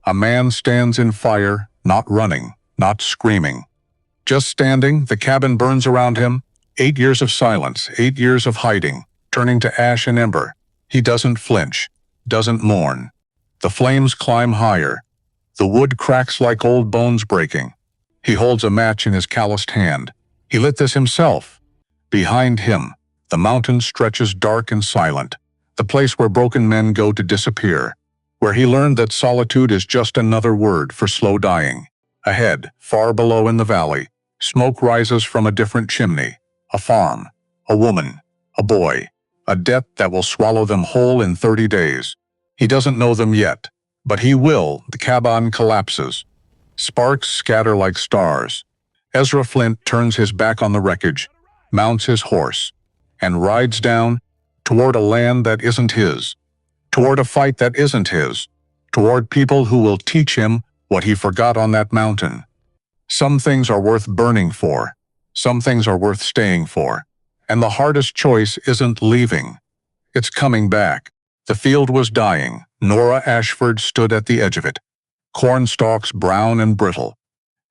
A man stands in fire, not running, not screaming. Just standing, the cabin burns around him. 8 years of silence, 8 years of hiding, turning to ash and ember. He doesn't flinch, doesn't mourn. The flames climb higher. The wood cracks like old bones breaking. He holds a match in his calloused hand. He lit this himself. Behind him, the mountain stretches dark and silent, the place where broken men go to disappear, where he learned that solitude is just another word for slow dying. Ahead, far below in the valley, smoke rises from a different chimney. A farm, a woman, a boy, a debt that will swallow them whole in 30 days. He doesn't know them yet, but he will. The cabin collapses. Sparks scatter like stars. Ezra Flint turns his back on the wreckage, mounts his horse, and rides down toward a land that isn't his, toward a fight that isn't his, toward people who will teach him what he forgot on that mountain. Some things are worth burning for. Some things are worth staying for. And the hardest choice isn't leaving. It's coming back. The field was dying. Nora Ashford stood at the edge of it. Corn stalks brown and brittle.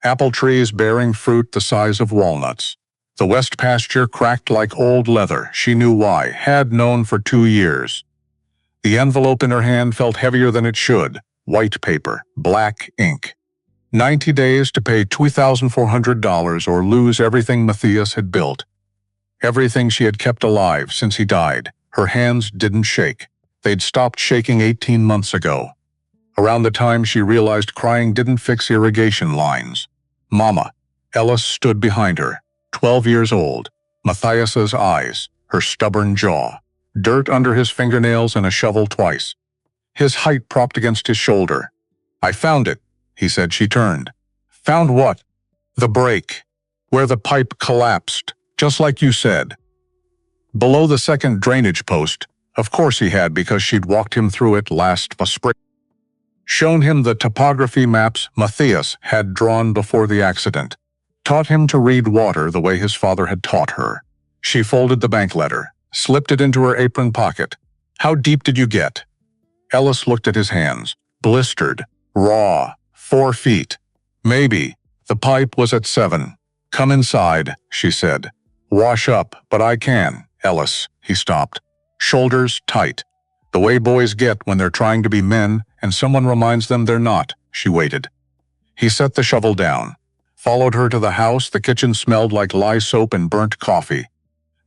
Apple trees bearing fruit the size of walnuts. The west pasture cracked like old leather. She knew why, had known for 2 years. The envelope in her hand felt heavier than it should. White paper, black ink. 90 days to pay $2,400 or lose everything Matthias had built. Everything she had kept alive since he died. Her hands didn't shake. They'd stopped shaking 18 months ago. Around the time she realized crying didn't fix irrigation lines. Mama. Ellis stood behind her, 12 years old. Matthias's eyes, her stubborn jaw. Dirt under his fingernails and a shovel twice. His height propped against his shoulder. I found it, he said. She turned. Found what? The break. Where the pipe collapsed, just like you said. Below the second drainage post. Of course he had, because she'd walked him through it last spring. Shown him the topography maps Matthias had drawn before the accident. Taught him to read water the way his father had taught her. She folded the bank letter, slipped it into her apron pocket. How deep did you get? Ellis looked at his hands. Blistered. Raw. 4 feet. Maybe. The pipe was at 7. Come inside, she said. Wash up, but I can, Ellis. He stopped. Shoulders tight. The way boys get when they're trying to be men and someone reminds them they're not. She waited. He set the shovel down. Followed her to the house. The kitchen smelled like lye soap and burnt coffee.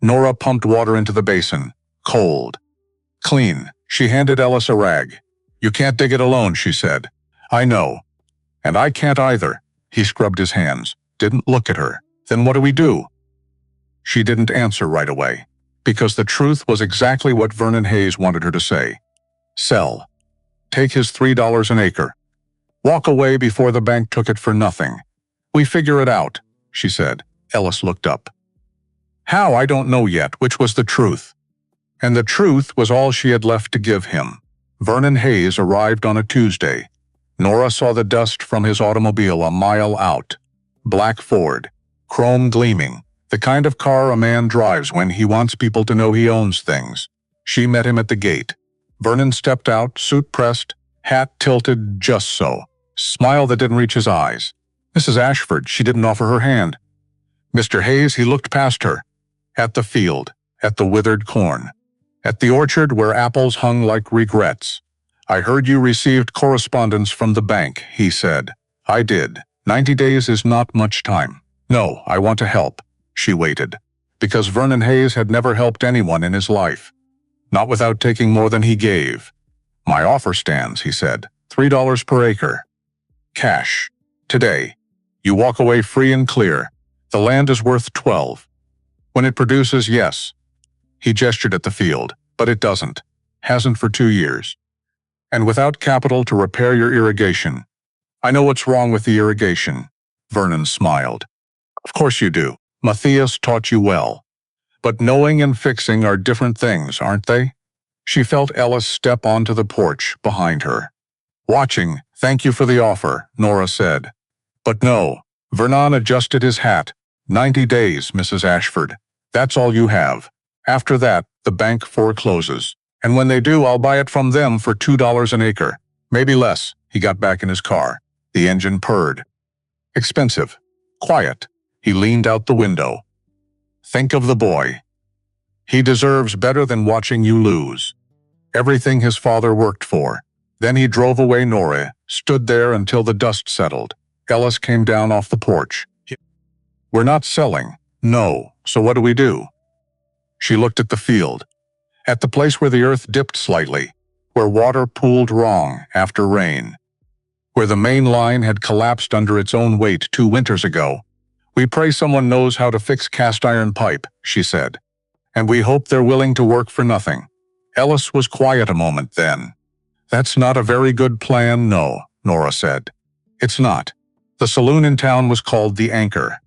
Nora pumped water into the basin. Cold. Clean. She handed Ellis a rag. You can't dig it alone, she said. I know. And I can't either. He scrubbed his hands. Didn't look at her. Then what do we do? She didn't answer right away, because the truth was exactly what Vernon Hayes wanted her to say. Sell. Take his $3 an acre. Walk away before the bank took it for nothing. We figure it out, she said. Ellis looked up. How? I don't know yet, which was the truth. And the truth was all she had left to give him. Vernon Hayes arrived on a Tuesday. Nora saw the dust from his automobile a mile out. Black Ford. Chrome gleaming. The kind of car a man drives when he wants people to know he owns things. She met him at the gate. Vernon stepped out, suit pressed, hat tilted just so. Smile that didn't reach his eyes. Mrs. Ashford, she didn't offer her hand. Mr. Hayes, he looked past her. At the field, at the withered corn, at the orchard where apples hung like regrets. I heard you received correspondence from the bank, he said. I did. 90 days is not much time. No, I want to help. She waited, because Vernon Hayes had never helped anyone in his life. Not without taking more than he gave. My offer stands, he said. $3 per acre. Cash. Today. You walk away free and clear. The land is worth 12. When it produces, yes. He gestured at the field, but it doesn't. Hasn't for 2 years. And without capital to repair your irrigation. I know what's wrong with the irrigation. Vernon smiled. Of course you do. Matthias taught you well. But knowing and fixing are different things, aren't they? She felt Ellis step onto the porch behind her. Watching, thank you for the offer, Nora said. But no. Vernon adjusted his hat. 90 days, Mrs. Ashford. That's all you have. After that, the bank forecloses. And when they do, I'll buy it from them for $2 an acre. Maybe less. He got back in his car. The engine purred. Expensive. Quiet. He leaned out the window. Think of the boy. He deserves better than watching you lose. Everything his father worked for. Then he drove away. Nora stood there until the dust settled. Ellis came down off the porch. We're not selling. No. So what do we do? She looked at the field. At the place where the earth dipped slightly, where water pooled wrong after rain, where the main line had collapsed under its own weight 2 winters ago. We pray someone knows how to fix cast iron pipe, she said. And we hope they're willing to work for nothing. Ellis was quiet a moment then. That's not a very good plan, no, Nora said. It's not. The saloon in town was called the Anchor,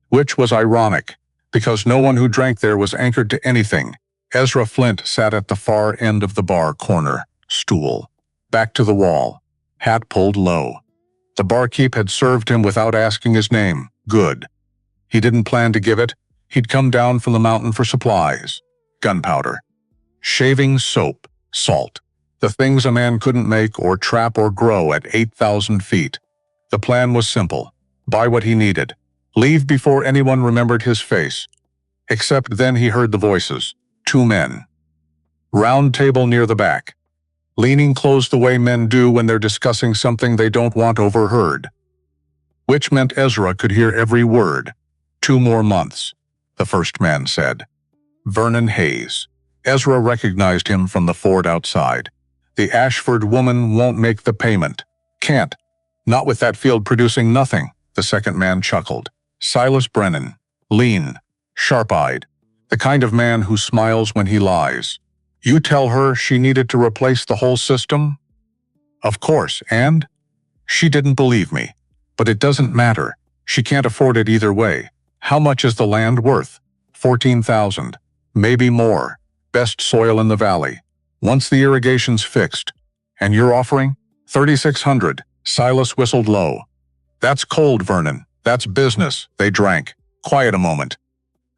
which was ironic, because no one who drank there was anchored to anything. Ezra Flint sat at the far end of the bar corner, stool, back to the wall, hat pulled low. The barkeep had served him without asking his name. Good. He didn't plan to give it. He'd come down from the mountain for supplies. Gunpowder, shaving soap, salt, the things a man couldn't make or trap or grow at 8,000 feet. The plan was simple. Buy what he needed. Leave before anyone remembered his face. Except then he heard the voices. 2 men. Round table near the back. Leaning close the way men do when they're discussing something they don't want overheard. Which meant Ezra could hear every word. 2 more months, the first man said. Vernon Hayes. Ezra recognized him from the Ford outside. The Ashford woman won't make the payment. Can't. Not with that field producing nothing, the second man chuckled. Silas Brennan. Lean. Sharp-eyed. The kind of man who smiles when he lies. You tell her she needed to replace the whole system? Of course, and? She didn't believe me. But it doesn't matter. She can't afford it either way. How much is the land worth? 14,000. Maybe more. Best soil in the valley. Once the irrigation's fixed. And you're offering? 3,600. Silas whistled low. That's cold, Vernon. That's business. They drank. Quiet a moment.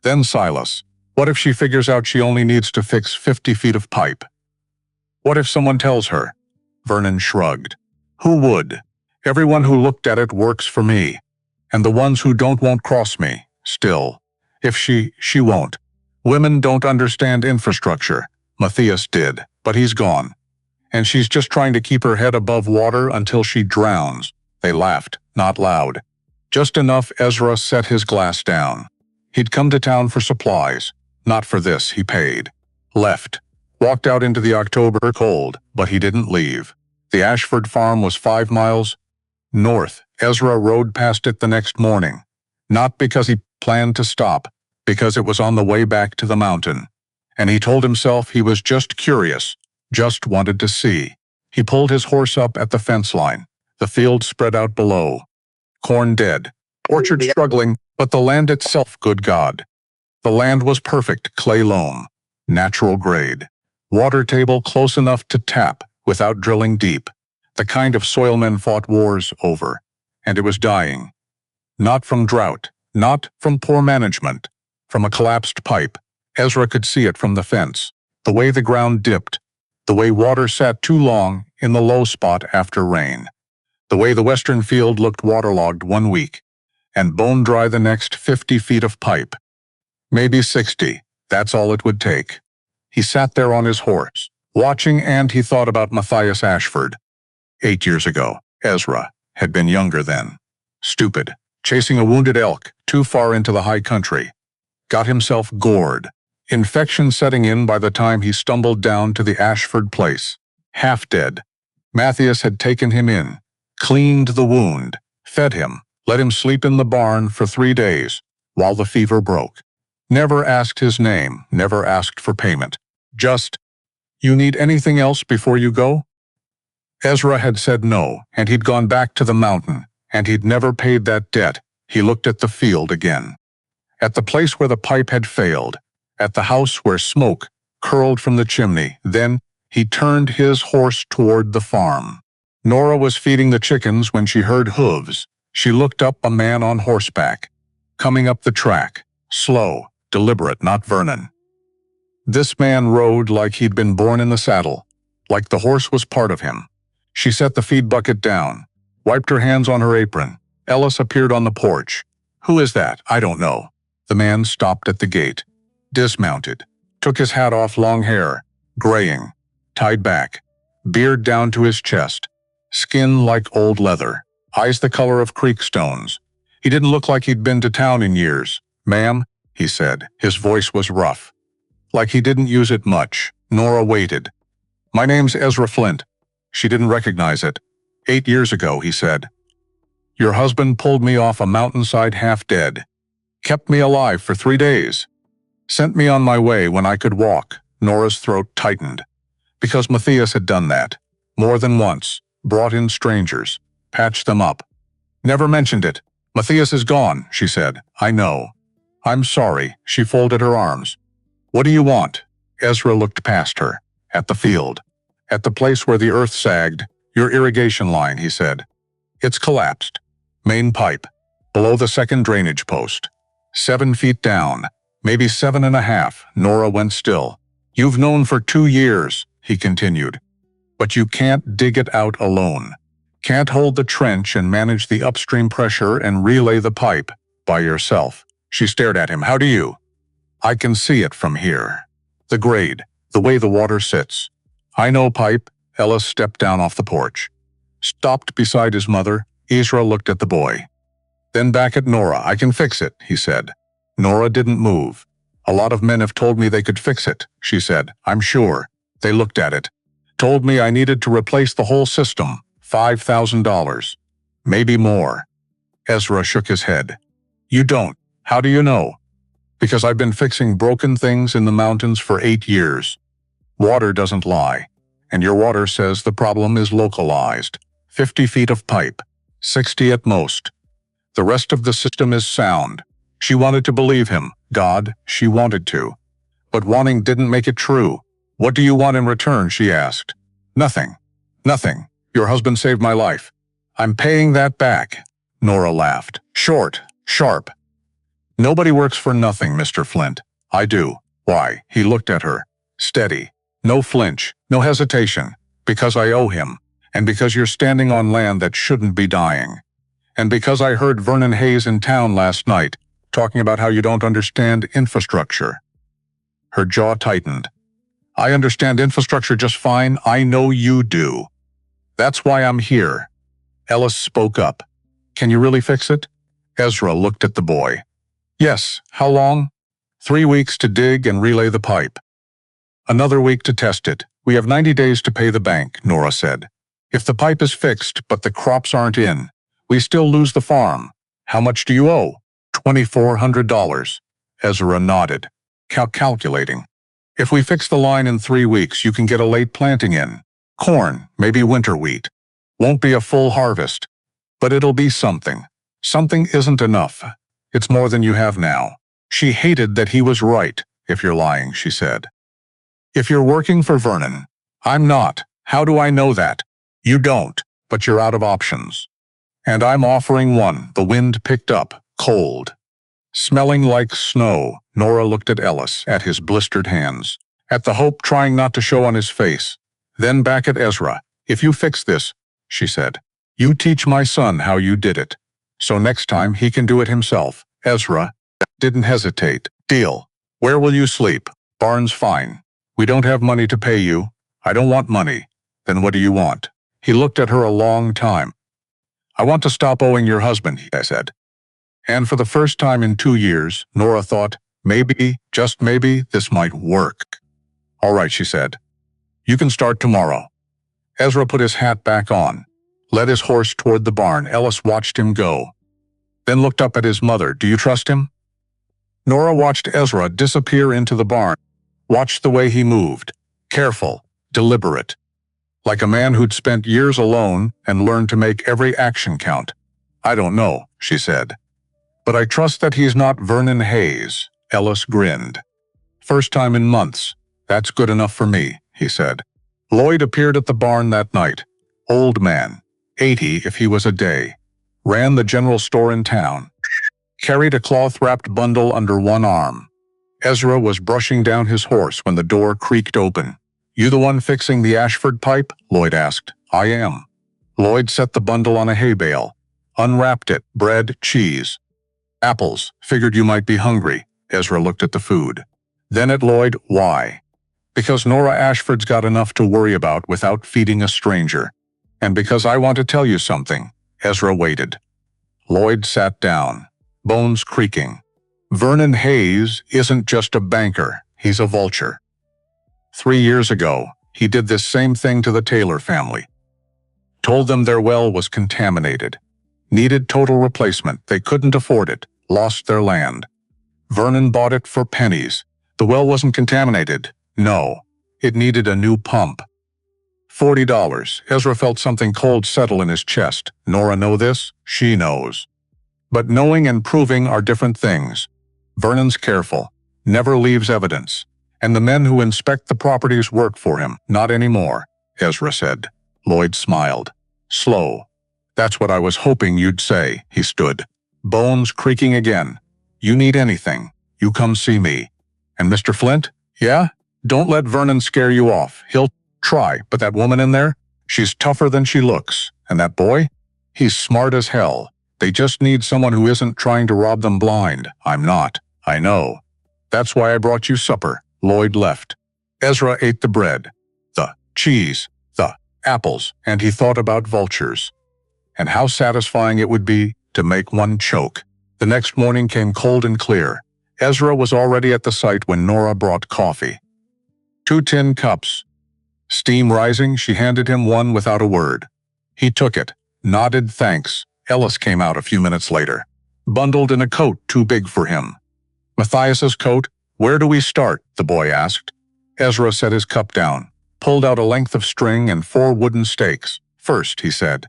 Then Silas. What if she figures out she only needs to fix 50 feet of pipe? What if someone tells her? Vernon shrugged. Who would? Everyone who looked at it works for me. And the ones who don't won't cross me. Still. If she won't. Women don't understand infrastructure. Matthias did, but he's gone. And she's just trying to keep her head above water until she drowns. They laughed, not loud. Just enough Ezra set his glass down. He'd come to town for supplies. Not for this, he paid. Left. Walked out into the October cold, but he didn't leave. The Ashford farm was 5 miles north. Ezra rode past it the next morning. Not because he planned to stop, because it was on the way back to the mountain. And he told himself he was just curious, just wanted to see. He pulled his horse up at the fence line. The field spread out below. Corn dead. Orchard struggling, but the land itself, good God. The land was perfect, clay loam, natural grade. Water table close enough to tap without drilling deep. The kind of soil men fought wars over. And it was dying. Not from drought, not from poor management, from a collapsed pipe. Ezra could see it from the fence. The way the ground dipped. The way water sat too long in the low spot after rain. The way the western field looked waterlogged 1 week. And bone dry the next 50 feet of pipe. Maybe 60. That's all it would take. He sat there on his horse, watching, and he thought about Matthias Ashford. 8 years ago, Ezra had been younger then. Stupid, chasing a wounded elk too far into the high country. Got himself gored. Infection setting in by the time he stumbled down to the Ashford place. Half dead. Matthias had taken him in, cleaned the wound, fed him, let him sleep in the barn for 3 days, while the fever broke. Never asked his name, never asked for payment. Just, you need anything else before you go? Ezra had said no, and he'd gone back to the mountain, and he'd never paid that debt. He looked at the field again. At the place where the pipe had failed, at the house where smoke curled from the chimney. Then he turned his horse toward the farm. Nora was feeding the chickens when she heard hooves. She looked up. A man on horseback, coming up the track, slow, deliberate, not Vernon. This man rode like he'd been born in the saddle, like the horse was part of him. She set the feed bucket down, wiped her hands on her apron. Ellis appeared on the porch. "Who is that?" "I don't know." The man stopped at the gate, dismounted, took his hat off, long hair, graying, tied back, beard down to his chest, skin like old leather, eyes the color of creek stones. He didn't look like he'd been to town in years. "Ma'am," he said. His voice was rough, like he didn't use it much. Nora waited. "My name's Ezra Flint." She didn't recognize it. 8 years ago," he said. "Your husband pulled me off a mountainside half dead. Kept me alive for 3 days. Sent me on my way when I could walk." Nora's throat tightened. Because Matthias had done that. More than once. Brought in strangers. Patched them up. "Never mentioned it. Matthias is gone," she said. "I know. I'm sorry." She folded her arms. "What do you want?" Ezra looked past her. "At the field. At the place where the earth sagged. Your irrigation line," he said. "It's collapsed. Main pipe. Below the second drainage post. 7 feet down. Maybe 7.5. Nora went still. "You've known for 2 years," he continued. "But you can't dig it out alone. Can't hold the trench and manage the upstream pressure and relay the pipe by yourself." She stared at him. "How do you?" "I can see it from here. The grade, the way the water sits. I know pipe." Ellis stepped down off the porch. Stopped beside his mother. Ezra looked at the boy. Then back at Nora. "I can fix it," he said. Nora didn't move. "A lot of men have told me they could fix it," she said. "I'm sure." They looked at it. "Told me I needed to replace the whole system. $5,000. Maybe more." Ezra shook his head. "You don't. How do you know?" "Because I've been fixing broken things in the mountains for 8 years. Water doesn't lie. And your water says the problem is localized. 50 feet of pipe. 60 at most. The rest of the system is sound." She wanted to believe him. God, she wanted to. But wanting didn't make it true. "What do you want in return?" she asked. "Nothing. Nothing. Your husband saved my life. I'm paying that back." Nora laughed. Short, sharp. "Nobody works for nothing, Mr. Flint." "I do." "Why?" He looked at her. Steady. No flinch. No hesitation. "Because I owe him. And because you're standing on land that shouldn't be dying. And because I heard Vernon Hayes in town last night, talking about how you don't understand infrastructure." Her jaw tightened. "I understand infrastructure just fine. I know you do. That's why I'm here." Ellis spoke up. "Can you really fix it?" Ezra looked at the boy. "Yes. How long?" 3 weeks to dig and relay the pipe. Another week to test it. We have 90 days to pay the bank," Nora said. "If the pipe is fixed but the crops aren't in, we still lose the farm. How much do you owe?" $2,400. Ezra nodded, calculating. "If we fix the line in 3 weeks, you can get a late planting in. Corn, maybe winter wheat. Won't be a full harvest. But it'll be something. Something isn't enough. It's more than you have now." She hated that he was right. "If you're lying," she said. "If you're working for Vernon." "I'm not. How do I know that?" "You don't, but you're out of options. And I'm offering one." The wind picked up, cold. Smelling like snow. Nora looked at Ellis, at his blistered hands, at the hope trying not to show on his face. Then back at Ezra. "If you fix this," she said, "you teach my son how you did it. So next time he can do it himself." Ezra didn't hesitate. "Deal. Where will you sleep?" "Barn's fine. We don't have money to pay you." "I don't want money." "Then what do you want?" He looked at her a long time. "I want to stop owing your husband," he said. And for the first time in 2 years, Nora thought, maybe, just maybe, this might work. "All right," she said. "You can start tomorrow." Ezra put his hat back on, led his horse toward the barn. Ellis watched him go, then looked up at his mother. "Do you trust him?" Nora watched Ezra disappear into the barn, watched the way he moved, careful, deliberate, like a man who'd spent years alone and learned to make every action count. "I don't know," she said. "But I trust that he's not Vernon Hayes." Ellis grinned. "First time in months. That's good enough for me," he said. Lloyd appeared at the barn that night. Old man, 80 if he was a day. Ran the general store in town. Carried a cloth-wrapped bundle under one arm. Ezra was brushing down his horse when the door creaked open. You the one fixing the Ashford pipe? Lloyd asked. I am. Lloyd set the bundle on a hay bale, unwrapped it, bread, cheese. Apples. Figured you might be hungry. Ezra looked at the food. Then at Lloyd. Why? Because Nora Ashford's got enough to worry about without feeding a stranger. And because I want to tell you something. Ezra waited. Lloyd sat down, bones creaking. Vernon Hayes isn't just a banker, he's a vulture. 3 years ago, he did this same thing to the Taylor family. Told them their well was contaminated. Needed total replacement, they couldn't afford it, lost their land. Vernon bought it for pennies. The well wasn't contaminated. No, it needed a new pump. $40. Ezra felt something cold settle in his chest. Nora know this? She knows. But knowing and proving are different things. Vernon's careful, never leaves evidence. And the men who inspect the properties work for him. Not anymore, Ezra said. Lloyd smiled. Slow. That's what I was hoping you'd say. He stood. Bones creaking again. You need anything, you come see me. And Mr. Flint? Yeah? Don't let Vernon scare you off. He'll try, but that woman in there? She's tougher than she looks. And that boy? He's smart as hell. They just need someone who isn't trying to rob them blind. I'm not. I know. That's why I brought you supper. Lloyd left. Ezra ate the bread, the cheese, the apples, and he thought about vultures. And how satisfying it would be to make one choke. The next morning came cold and clear. Ezra was already at the site when Nora brought coffee. 2 tin cups. Steam rising, she handed him one without a word. He took it, nodded thanks. Ellis came out a few minutes later, bundled in a coat too big for him. Matthias's coat? Where do we start? The boy asked. Ezra set his cup down, pulled out a length of string and 4 wooden stakes. First, he said.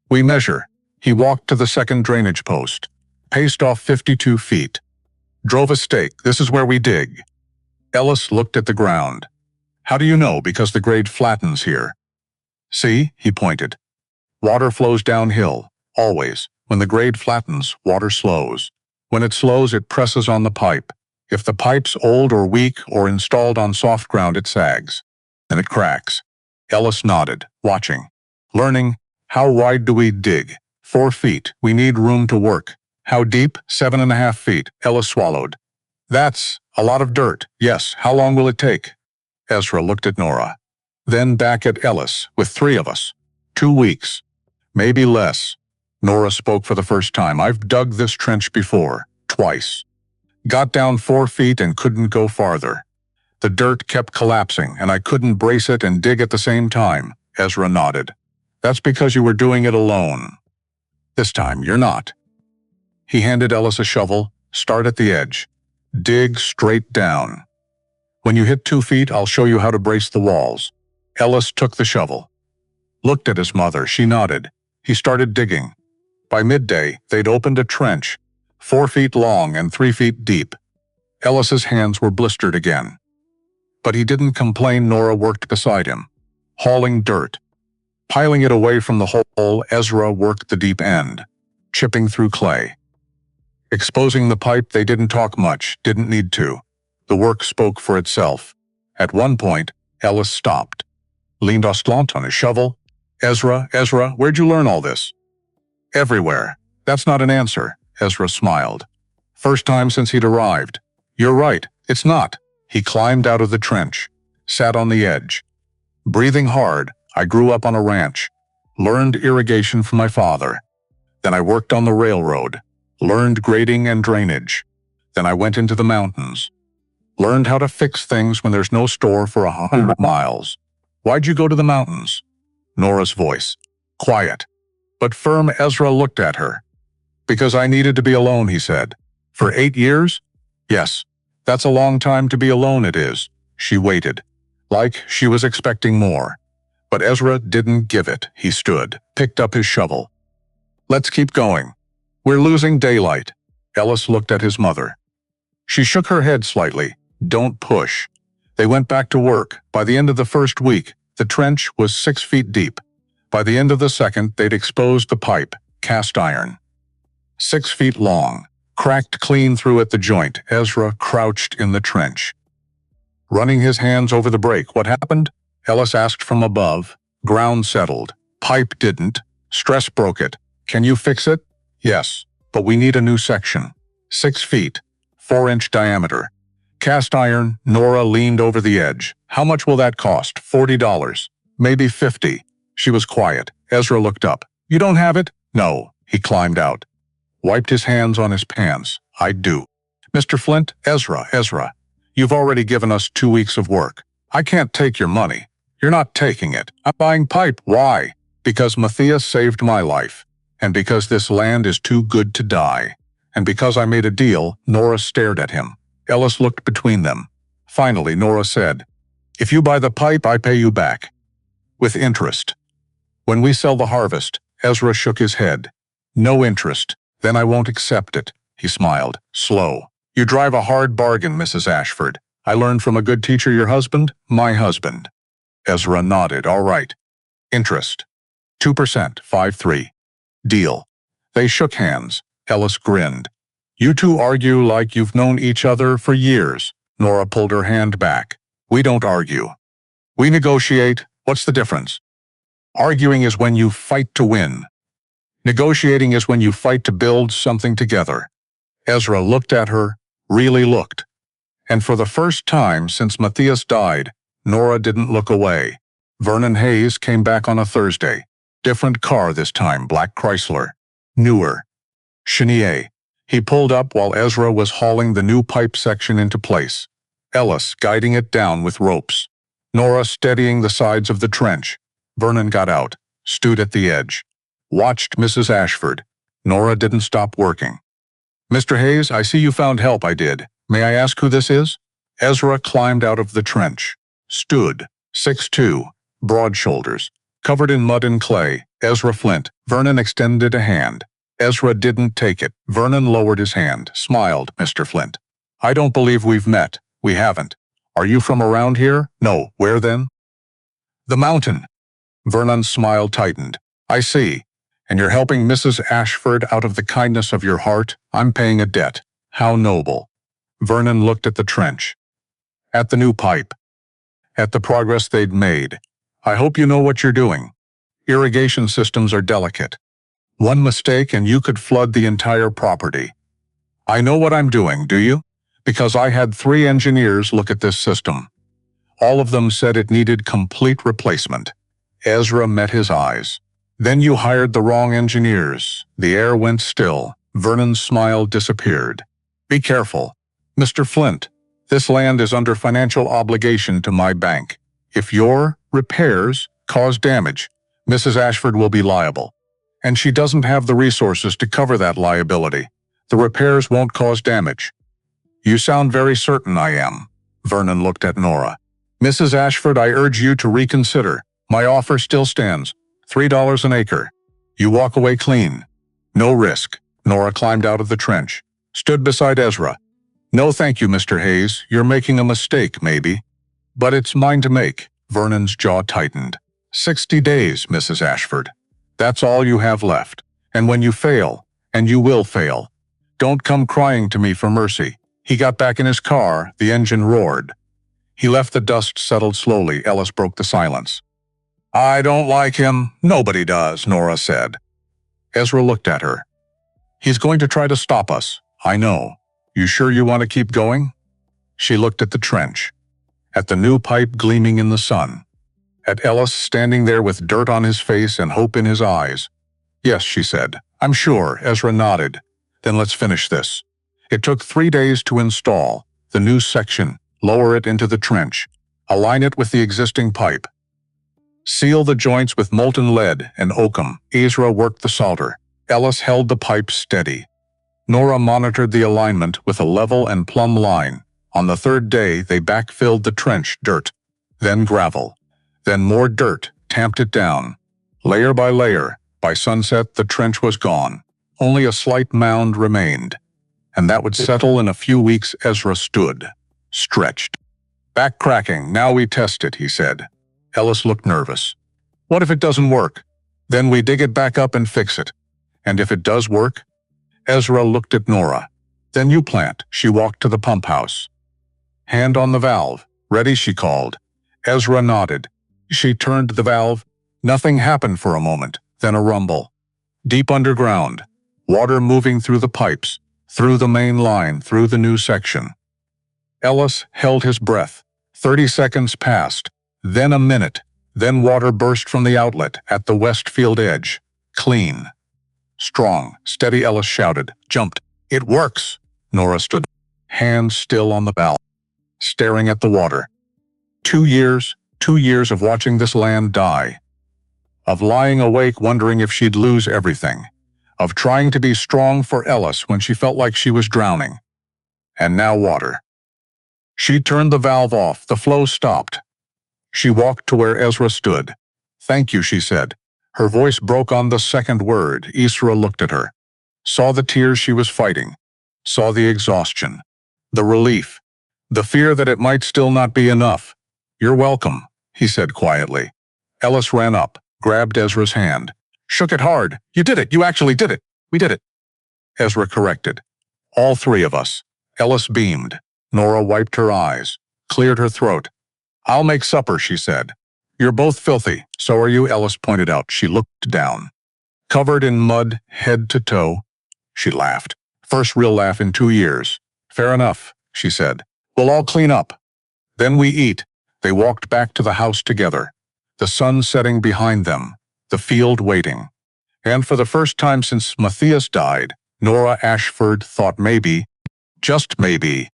We measure. He walked to the second drainage post, paced off 52 feet. Drove a stake. This is where we dig. Ellis looked at the ground. How do you know? Because the grade flattens here. See, he pointed. Water flows downhill, always. When the grade flattens, water slows. When it slows, it presses on the pipe. If the pipe's old or weak or installed on soft ground, it sags. Then it cracks. Ellis nodded, watching. Learning. How wide do we dig? 4 feet. We need room to work. How deep? 7.5 feet. Ellis swallowed. That's a lot of dirt. Yes. How long will it take? Ezra looked at Nora. Then back at Ellis, with 3 of us. 2 weeks. Maybe less. Nora spoke for the first time. I've dug this trench before. Twice. Got down 4 feet and couldn't go farther. The dirt kept collapsing, and I couldn't brace it and dig at the same time. Ezra nodded. That's because you were doing it alone. This time, you're not. He handed Ellis a shovel. Start at the edge. Dig straight down. When you hit 2 feet, I'll show you how to brace the walls. Ellis took the shovel. Looked at his mother. She nodded. He started digging. By midday, they'd opened a trench, 4 feet long and 3 feet deep. Ellis's hands were blistered again. But he didn't complain. Nora worked beside him, hauling dirt. Piling it away from the hole, Ezra worked the deep end, chipping through clay. Exposing the pipe, they didn't talk much, didn't need to. The work spoke for itself. At one point, Ellis stopped, leaned aslant on his shovel. Ezra, where'd you learn all this? Everywhere. That's not an answer, Ezra smiled. First time since he'd arrived. You're right, it's not. He climbed out of the trench, sat on the edge. Breathing hard, I grew up on a ranch, learned irrigation from my father. Then I worked on the railroad, learned grading and drainage. Then I went into the mountains, learned how to fix things when there's no store for 100 miles. Why'd you go to the mountains? Nora's voice, quiet, but firm. Ezra looked at her. Because I needed to be alone, he said. For 8 years? Yes, that's a long time to be alone, it is. She waited, like she was expecting more. But Ezra didn't give it. He stood, picked up his shovel. Let's keep going. We're losing daylight. Ellis looked at his mother. She shook her head slightly. Don't push. They went back to work. By the end of the first week, the trench was 6 feet deep. By the end of the second, they'd exposed the pipe, cast iron. 6 feet long, cracked clean through at the joint. Ezra crouched in the trench. running his hands over the brake. What happened? Ellis asked from above. Ground settled. Pipe didn't. Stress broke it. Can you fix it? Yes, but we need a new section. 6 feet, 4-inch diameter. Cast iron. Nora leaned over the edge. How much will that cost? $40. Maybe 50. She was quiet. Ezra looked up. You don't have it? No. He climbed out. Wiped his hands on his pants. I do. Mr. Flint, Ezra, you've already given us 2 weeks of work. I can't take your money. You're not taking it. I'm buying pipe. Why? Because Matthias saved my life. And because this land is too good to die. And because I made a deal. Nora stared at him. Ellis looked between them. Finally, Nora said, if you buy the pipe, I pay you back. With interest. When we sell the harvest. Ezra shook his head. No interest. Then I won't accept it. He smiled. Slow. You drive a hard bargain, Mrs. Ashford. I learned from a good teacher, your husband, my husband. Ezra nodded. All right. Interest. 2%, 5-3. Deal. They shook hands. Ellis grinned. You two argue like you've known each other for years. Nora pulled her hand back. We don't argue. We negotiate. What's the difference? Arguing is when you fight to win. Negotiating is when you fight to build something together. Ezra looked at her, really looked. And for the first time since Matthias died, Nora didn't look away. Vernon Hayes came back on a Thursday. Different car this time, black Chrysler. Newer. Chenier. He pulled up while Ezra was hauling the new pipe section into place. Ellis guiding it down with ropes. Nora steadying the sides of the trench. Vernon got out, stood at the edge. Watched Mrs. Ashford. Nora didn't stop working. Mr. Hayes, I see you found help. I did. May I ask who this is? Ezra climbed out of the trench. Stood. 6'2", broad shoulders. Covered in mud and clay. Ezra Flint. Vernon extended a hand. Ezra didn't take it. Vernon lowered his hand. Smiled. Mr. Flint. I don't believe we've met. We haven't. Are you from around here? No. Where then? The mountain. Vernon's smile tightened. I see. And you're helping Mrs. Ashford out of the kindness of your heart? I'm paying a debt. How noble. Vernon looked at the trench. At the new pipe. At the progress they'd made. I hope you know what you're doing. Irrigation systems are delicate. One mistake and you could flood the entire property. I know what I'm doing, do you? Because I had 3 engineers look at this system. All of them said it needed complete replacement. Ezra met his eyes. Then you hired the wrong engineers. The air went still. Vernon's smile disappeared. Be careful. Mr. Flint, this land is under financial obligation to my bank. If your repairs cause damage, Mrs. Ashford will be liable. And she doesn't have the resources to cover that liability. The repairs won't cause damage. You sound very certain I am. Vernon looked at Nora. Mrs. Ashford, I urge you to reconsider. My offer still stands. $3 an acre. You walk away clean. No risk. Nora climbed out of the trench. Stood beside Ezra. No thank you, Mr. Hayes. You're making a mistake, maybe. But it's mine to make. Vernon's jaw tightened. 60 days, Mrs. Ashford. That's all you have left. And when you fail, and you will fail, don't come crying to me for mercy. He got back in his car. The engine roared. He left. The dust settled slowly. Ellis broke the silence. I don't like him. Nobody does, Nora said. Ezra looked at her. He's going to try to stop us. I know. You sure you want to keep going? She looked at the trench. At the new pipe gleaming in the sun. At Ellis standing there with dirt on his face and hope in his eyes. Yes, she said. I'm sure. Ezra nodded. Then let's finish this. It took 3 days to install the new section, lower it into the trench, align it with the existing pipe. Seal the joints with molten lead and oakum. Ezra worked the solder. Ellis held the pipe steady. Nora monitored the alignment with a level and plumb line. On the 3rd day, they backfilled the trench, dirt, then gravel, then more dirt, tamped it down. Layer by layer, by sunset, the trench was gone. Only a slight mound remained. And that would settle in a few weeks. Ezra stood, stretched. Back cracking. Now we test it, he said. Ellis looked nervous. What if it doesn't work? Then we dig it back up and fix it. And if it does work? Ezra looked at Nora. Then you plant. She walked to the pump house. Hand on the valve. Ready, she called. Ezra nodded. She turned the valve. Nothing happened for a moment, then a rumble. Deep underground, water moving through the pipes, through the main line, through the new section. Ellis held his breath. 30 seconds passed, then a minute, then water burst from the outlet at the Westfield edge. Clean. Strong, steady, Ellis shouted, jumped. It works! Nora stood, hands still on the valve, staring at the water. 2 years of watching this land die. Of lying awake wondering if she'd lose everything. Of trying to be strong for Ellis when she felt like she was drowning. And now water. She turned the valve off, the flow stopped. She walked to where Ezra stood. Thank you, she said. Her voice broke on the second word. Ezra looked at her. Saw the tears she was fighting. Saw the exhaustion. The relief. The fear that it might still not be enough. You're welcome, he said quietly. Ellis ran up, grabbed Ezra's hand. Shook it hard. You did it. You actually did it. We did it. Ezra corrected. All three of us. Ellis beamed. Nora wiped her eyes, cleared her throat. I'll make supper, she said. You're both filthy. So are you, Ellis pointed out. She looked down. Covered in mud, head to toe. She laughed. First real laugh in 2 years. Fair enough, she said. We'll all clean up. Then we eat. They walked back to the house together. The sun setting behind them. The field waiting. And for the first time since Matthias died, Nora Ashford thought maybe, just maybe,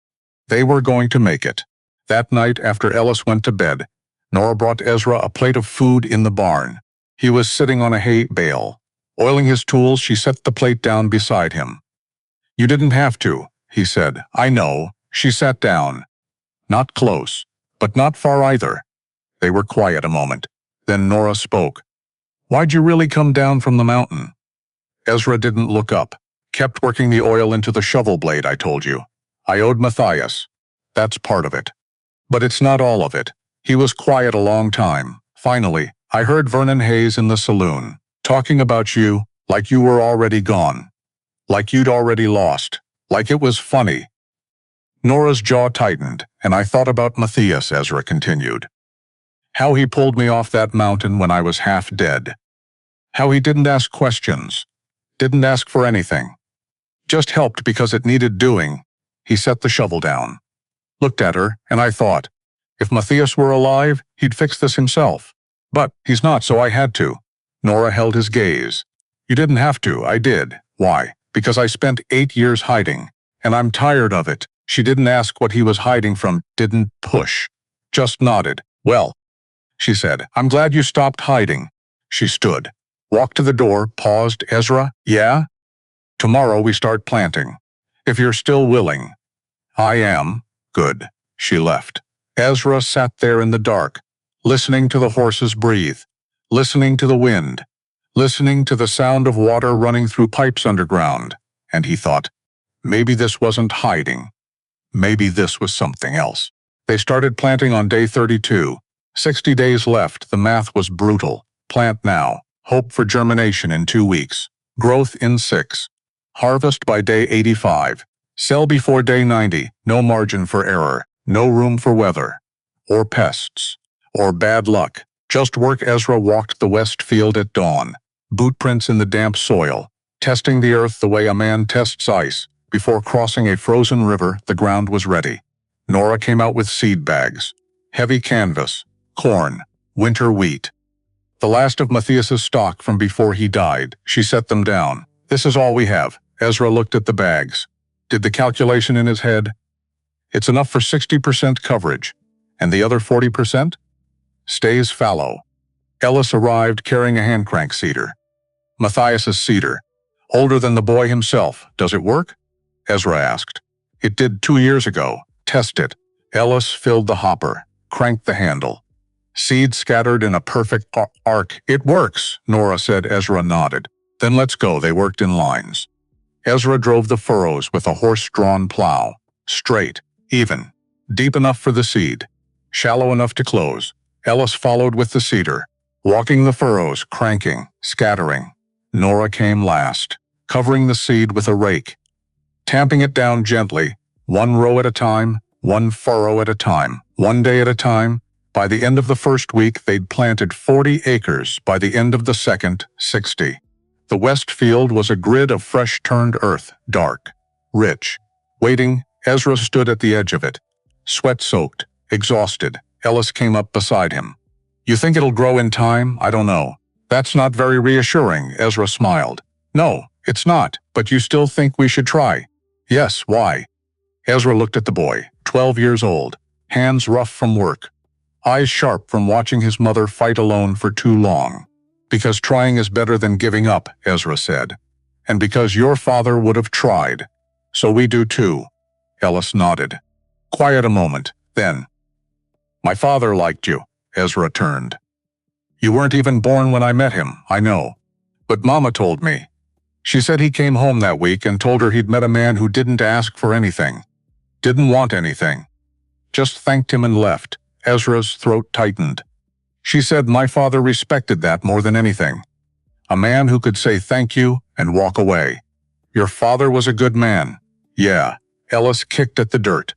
they were going to make it. That night after Ellis went to bed, Nora brought Ezra a plate of food in the barn. He was sitting on a hay bale. Oiling his tools, she set the plate down beside him. You didn't have to, he said. I know. She sat down. Not close, but not far either. They were quiet a moment. Then Nora spoke. Why'd you really come down from the mountain? Ezra didn't look up. Kept working the oil into the shovel blade, I told you. I owed Matthias. That's part of it. But it's not all of it. He was quiet a long time. Finally, I heard Vernon Hayes in the saloon, talking about you, like you were already gone. Like you'd already lost. Like it was funny. Nora's jaw tightened, and I thought about Matthias, Ezra continued. How he pulled me off that mountain when I was half dead. How he didn't ask questions. Didn't ask for anything. Just helped because it needed doing. He set the shovel down. Looked at her, and I thought, if Matthias were alive, he'd fix this himself. But he's not, so I had to. Nora held his gaze. You didn't have to, I did. Why? Because I spent 8 years hiding, and I'm tired of it. She didn't ask what he was hiding from, didn't push. Just nodded. Well, she said, I'm glad you stopped hiding. She stood, walked to the door, paused. Ezra, yeah? Tomorrow we start planting. If you're still willing. I am. Good. She left. Ezra sat there in the dark, listening to the horses breathe, listening to the wind, listening to the sound of water running through pipes underground, and he thought, maybe this wasn't hiding. Maybe this was something else. They started planting on day 32. 60 days left. The math was brutal. Plant now. Hope for germination in 2 weeks. Growth in 6. Harvest by day 85. Sell before day 90. No margin for error. No room for weather. Or pests. Or bad luck. Just work. Ezra walked the west field at dawn. Bootprints in the damp soil. Testing the earth the way a man tests ice. Before crossing a frozen river, the ground was ready. Nora came out with seed bags. Heavy canvas. Corn. Winter wheat. The last of Matthias's stock from before he died. She set them down. This is all we have. Ezra looked at the bags. Did the calculation in his head. It's enough for 60% coverage. And the other 40%? Stays fallow. Ellis arrived carrying a hand-crank seeder. Matthias's seeder. Older than the boy himself. Does it work? Ezra asked. It did 2 years ago. Test it. Ellis filled the hopper. Cranked the handle. Seed scattered in a perfect arc. It works, Nora said. Ezra nodded. Then let's go. They worked in lines. Ezra drove the furrows with a horse-drawn plow. Straight, even, deep enough for the seed, shallow enough to close. Ellis followed with the seeder, walking the furrows, cranking, scattering. Nora came last, covering the seed with a rake, tamping it down gently, 1 row at a time, 1 furrow at a time, One day at a time. By the end of the first week, they'd planted 40 acres. By the end of the second, 60. The west field was a grid of fresh-turned earth, dark, rich. Waiting, Ezra stood at the edge of it. Sweat-soaked, exhausted, Ellis came up beside him. "You think it'll grow in time? I don't know." "That's not very reassuring," Ezra smiled. "No, it's not, but you still think we should try?" "Yes, why?" Ezra looked at the boy, 12 years old, hands rough from work, eyes sharp from watching his mother fight alone for too long. "Because trying is better than giving up," Ezra said. "And because your father would have tried. So we do too." Ellis nodded. Quiet a moment, then. "My father liked you," Ezra turned. "You weren't even born when I met him, I know. But Mama told me. She said he came home that week and told her he'd met a man who didn't ask for anything. Didn't want anything. Just thanked him and left." Ezra's throat tightened. "She said my father respected that more than anything. A man who could say thank you and walk away." "Your father was a good man." "Yeah." Ellis kicked at the dirt.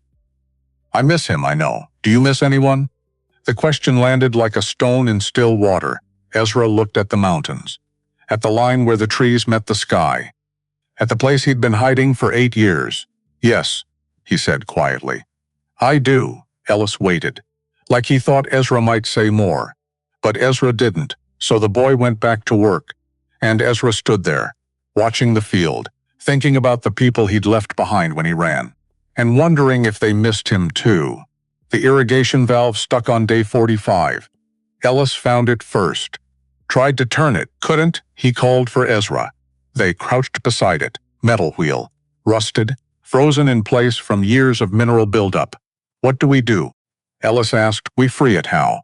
"I miss him, I know. Do you miss anyone?" The question landed like a stone in still water. Ezra looked at the mountains. At the line where the trees met the sky. At the place he'd been hiding for 8 years. "Yes," he said quietly. "I do." Ellis waited. Like he thought Ezra might say more. But Ezra didn't, so the boy went back to work. And Ezra stood there, watching the field, thinking about the people he'd left behind when he ran, and wondering if they missed him too. The irrigation valve stuck on day 45. Ellis found it first. Tried to turn it, couldn't. He called for Ezra. They crouched beside it, metal wheel, rusted, frozen in place from years of mineral buildup. "What do we do?" Ellis asked. "We free it, how?"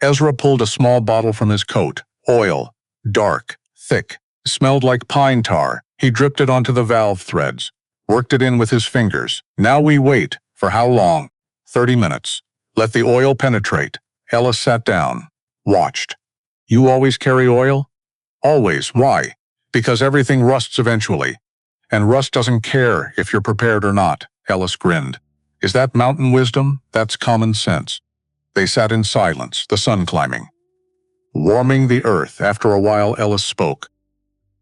Ezra pulled a small bottle from his coat. Oil. Dark. Thick. Smelled like pine tar. He dripped it onto the valve threads. Worked it in with his fingers. "Now we wait." "For how long?" 30 minutes. "Let the oil penetrate." Ellis sat down. Watched. "You always carry oil?" "Always. Why?" "Because everything rusts eventually. And rust doesn't care if you're prepared or not." Ellis grinned. "Is that mountain wisdom? That's common sense." They sat in silence, the sun climbing, warming the earth. After a while, Ellis spoke.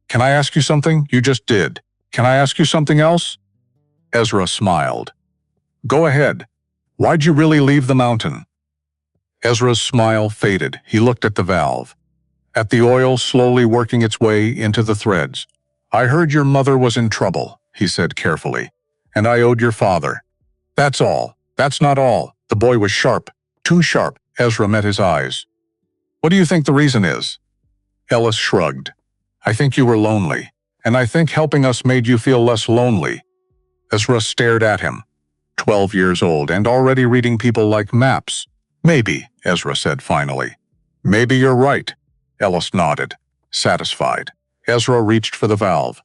"Can I ask you something? You just did. Can I ask you something else?" Ezra smiled. "Go ahead. Why'd you really leave the mountain?" Ezra's smile faded. He looked at the valve, at the oil slowly working its way into the threads. "I heard your mother was in trouble," he said carefully, "and I owed your father. That's all. That's not all." The boy was sharp. Too sharp. Ezra met his eyes. "What do you think the reason is?" Ellis shrugged. "I think you were lonely, and I think helping us made you feel less lonely." Ezra stared at him. 12 years old and already reading people like maps. "Maybe," Ezra said finally. "Maybe you're right." Ellis nodded, satisfied. Ezra reached for the valve.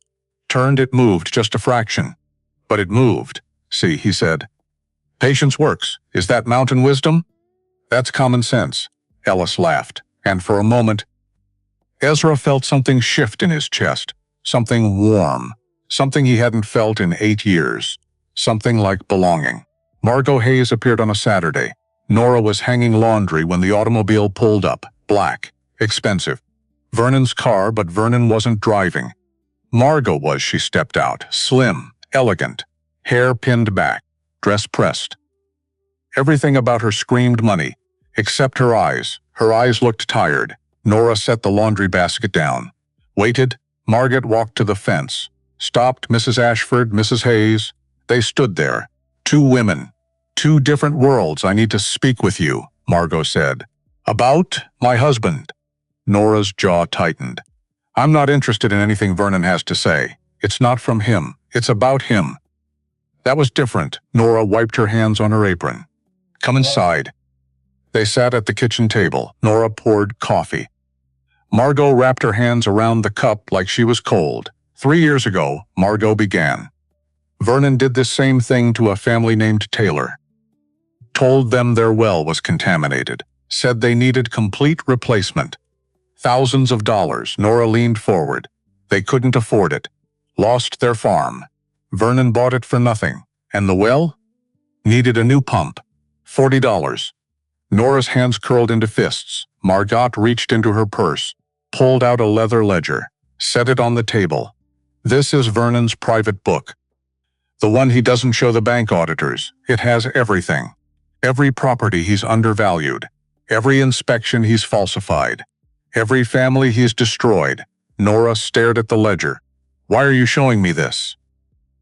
Turned. It moved just a fraction. But it moved. "See," he said. "Patience works. Is that mountain wisdom?" "That's common sense." Ellis laughed, and for a moment, Ezra felt something shift in his chest. Something warm. Something he hadn't felt in 8 years. Something like belonging. Margot Hayes appeared on a Saturday. Nora was hanging laundry when the automobile pulled up. Black. Expensive. Vernon's car, but Vernon wasn't driving. Margot was. She stepped out. Slim. Elegant. Hair pinned back. Dress pressed. Everything about her screamed money, except her eyes. Her eyes looked tired. Nora set the laundry basket down. Waited. Margaret walked to the fence. Stopped. "Mrs. Ashford, Mrs. Hayes." They stood there. 2 women. 2 different worlds. "I need to speak with you," Margot said. "About my husband." Nora's jaw tightened. "I'm not interested in anything Vernon has to say. It's not from him. It's about him." That was different. Nora wiped her hands on her apron. "Come inside." They sat at the kitchen table. Nora poured coffee. Margot wrapped her hands around the cup like she was cold. 3 years ago, Margot began. Vernon did this same thing to a family named Taylor. Told them their well was contaminated. Said they needed complete replacement. Thousands of dollars. Nora leaned forward. They couldn't afford it. Lost their farm. Vernon bought it for nothing. And the well? Needed a new pump. $40. Nora's hands curled into fists. Margot reached into her purse, pulled out a leather ledger, set it on the table. This is Vernon's private book. The one he doesn't show the bank auditors. It has everything. Every property he's undervalued. Every inspection he's falsified. Every family he's destroyed. Nora stared at the ledger. Why are you showing me this?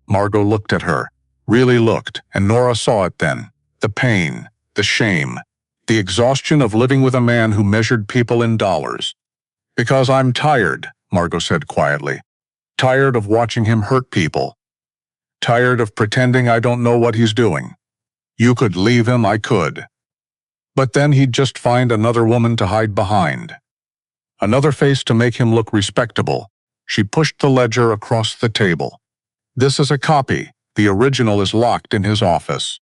Margot looked at her. Really looked, and Nora saw it then. The pain, the shame, the exhaustion of living with a man who measured people in dollars. Because I'm tired, Margot said quietly. Tired of watching him hurt people. Tired of pretending I don't know what he's doing. You could leave him, I could. But then he'd just find another woman to hide behind. Another face to make him look respectable. She pushed the ledger across the table. This is a copy. The original is locked in his office.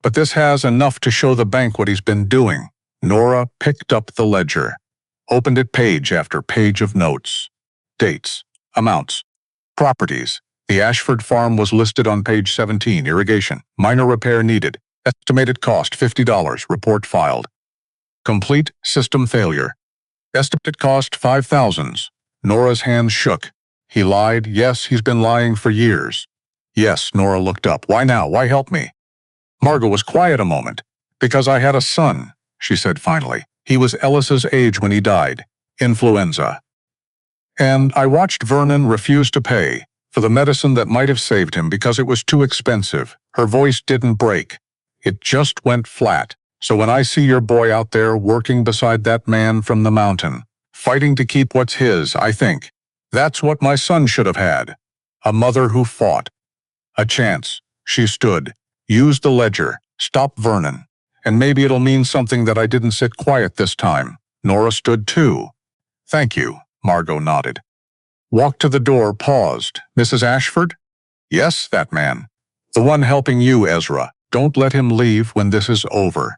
But this has enough to show the bank what he's been doing. Nora picked up the ledger, opened it page after page of notes. Dates, amounts, properties. The Ashford farm was listed on page 17, irrigation, minor repair needed, estimated cost $50, report filed. Complete system failure. Estimated cost $5,000. Nora's hands shook. He lied. Yes, he's been lying for years. Yes, Nora looked up. Why now? Why help me? Margot was quiet a moment. Because I had a son, she said finally. He was Ellis's age when he died. Influenza. And I watched Vernon refuse to pay for the medicine that might have saved him because it was too expensive. Her voice didn't break. It just went flat. So when I see your boy out there working beside that man from the mountain, fighting to keep what's his, I think, that's what my son should have had. A mother who fought. A chance. She stood. Used the ledger. Stop Vernon. And maybe it'll mean something that I didn't sit quiet this time. Nora stood too. Thank you, Margot nodded. Walked to the door, paused. Mrs. Ashford? Yes, that man. The one helping you, Ezra. Don't let him leave when this is over.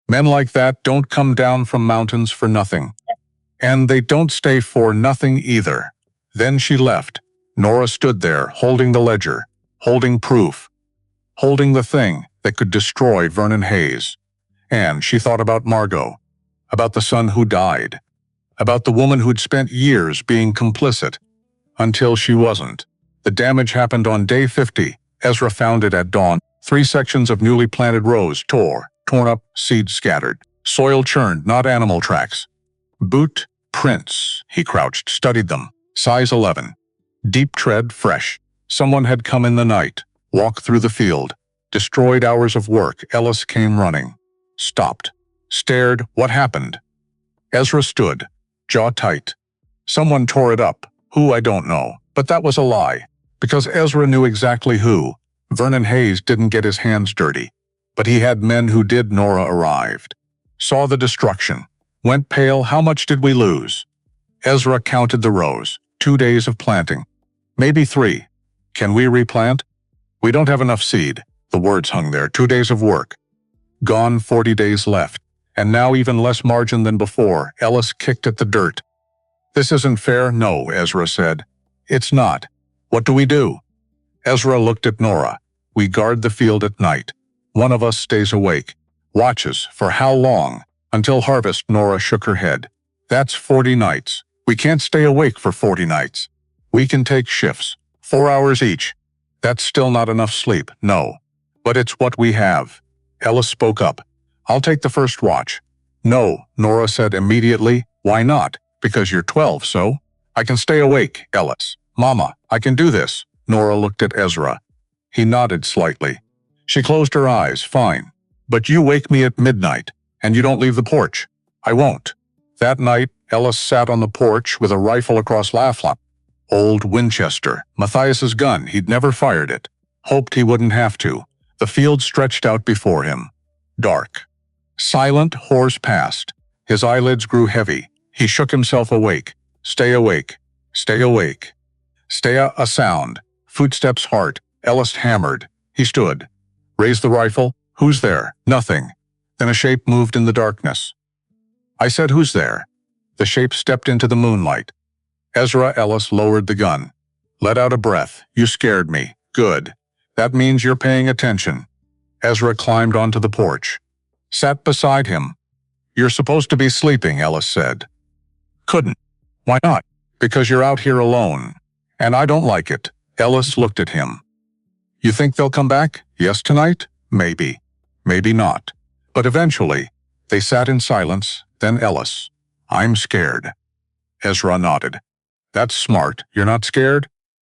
Men like that don't come down from mountains for nothing. And they don't stay for nothing either. Then she left. Nora stood there, holding the ledger, holding proof, holding the thing that could destroy Vernon Hayes. And she thought about Margot, about the son who died, about the woman who'd spent years being complicit, until she wasn't. The damage happened on day 50. Ezra found it at dawn. 3 sections of newly planted rows torn up, seeds scattered. Soil churned, not animal tracks. Boot prints. He crouched, studied them. Size 11. Deep tread, fresh. Someone had come in the night, walked through the field, destroyed hours of work. Ellis came running. Stopped. Stared. What happened? Ezra stood, jaw tight. Someone tore it up. Who, I don't know. But that was a lie. Because Ezra knew exactly who. Vernon Hayes didn't get his hands dirty. But he had men who did. Nora arrived. Saw the destruction. Went pale. How much did we lose? Ezra counted the rows. 2 days of planting. Maybe 3. Can we replant? We don't have enough seed. The words hung there. 2 days of work. Gone. 40 days left. And now even less margin than before. Ellis kicked at the dirt. This isn't fair. No, Ezra said. It's not. What do we do? Ezra looked at Nora. We guard the field at night. One of us stays awake. Watches. For how long? Until harvest. Nora shook her head. That's 40 nights. We can't stay awake for 40 nights. We can take shifts. 4 hours each. That's still not enough sleep. No. But it's what we have. Ellis spoke up. I'll take the first watch. No, Nora said immediately. Why not? Because you're 12, so? I can stay awake, Ellis. Mama, I can do this. Nora looked at Ezra. He nodded slightly. She closed her eyes. Fine. But you wake me at midnight, and you don't leave the porch. I won't. That night, Ellis sat on the porch with a rifle across Laflap. Old Winchester, Matthias's gun. He'd never fired it. Hoped he wouldn't have to. The field stretched out before him. Dark. Silent. Horse passed. His eyelids grew heavy. He shook himself awake. Stay awake. Stay awake. Stay a sound. Footsteps hard. Ellis hammered. He stood. Raised the rifle. Who's there? Nothing. Then a shape moved in the darkness. I said, who's there? The shape stepped into the moonlight. Ezra. Ellis lowered the gun. Let out a breath. You scared me. Good. That means you're paying attention. Ezra climbed onto the porch. sat beside him. "You're supposed to be sleeping," Ellis said. "Couldn't." "Why not?" "Because you're out here alone. And I don't like it." Ellis looked at him. "You think they'll come back? Yes, tonight? Maybe. Maybe not. But eventually." They sat in silence, then Ellis. "I'm scared." Ezra nodded. "That's smart. You're not scared?"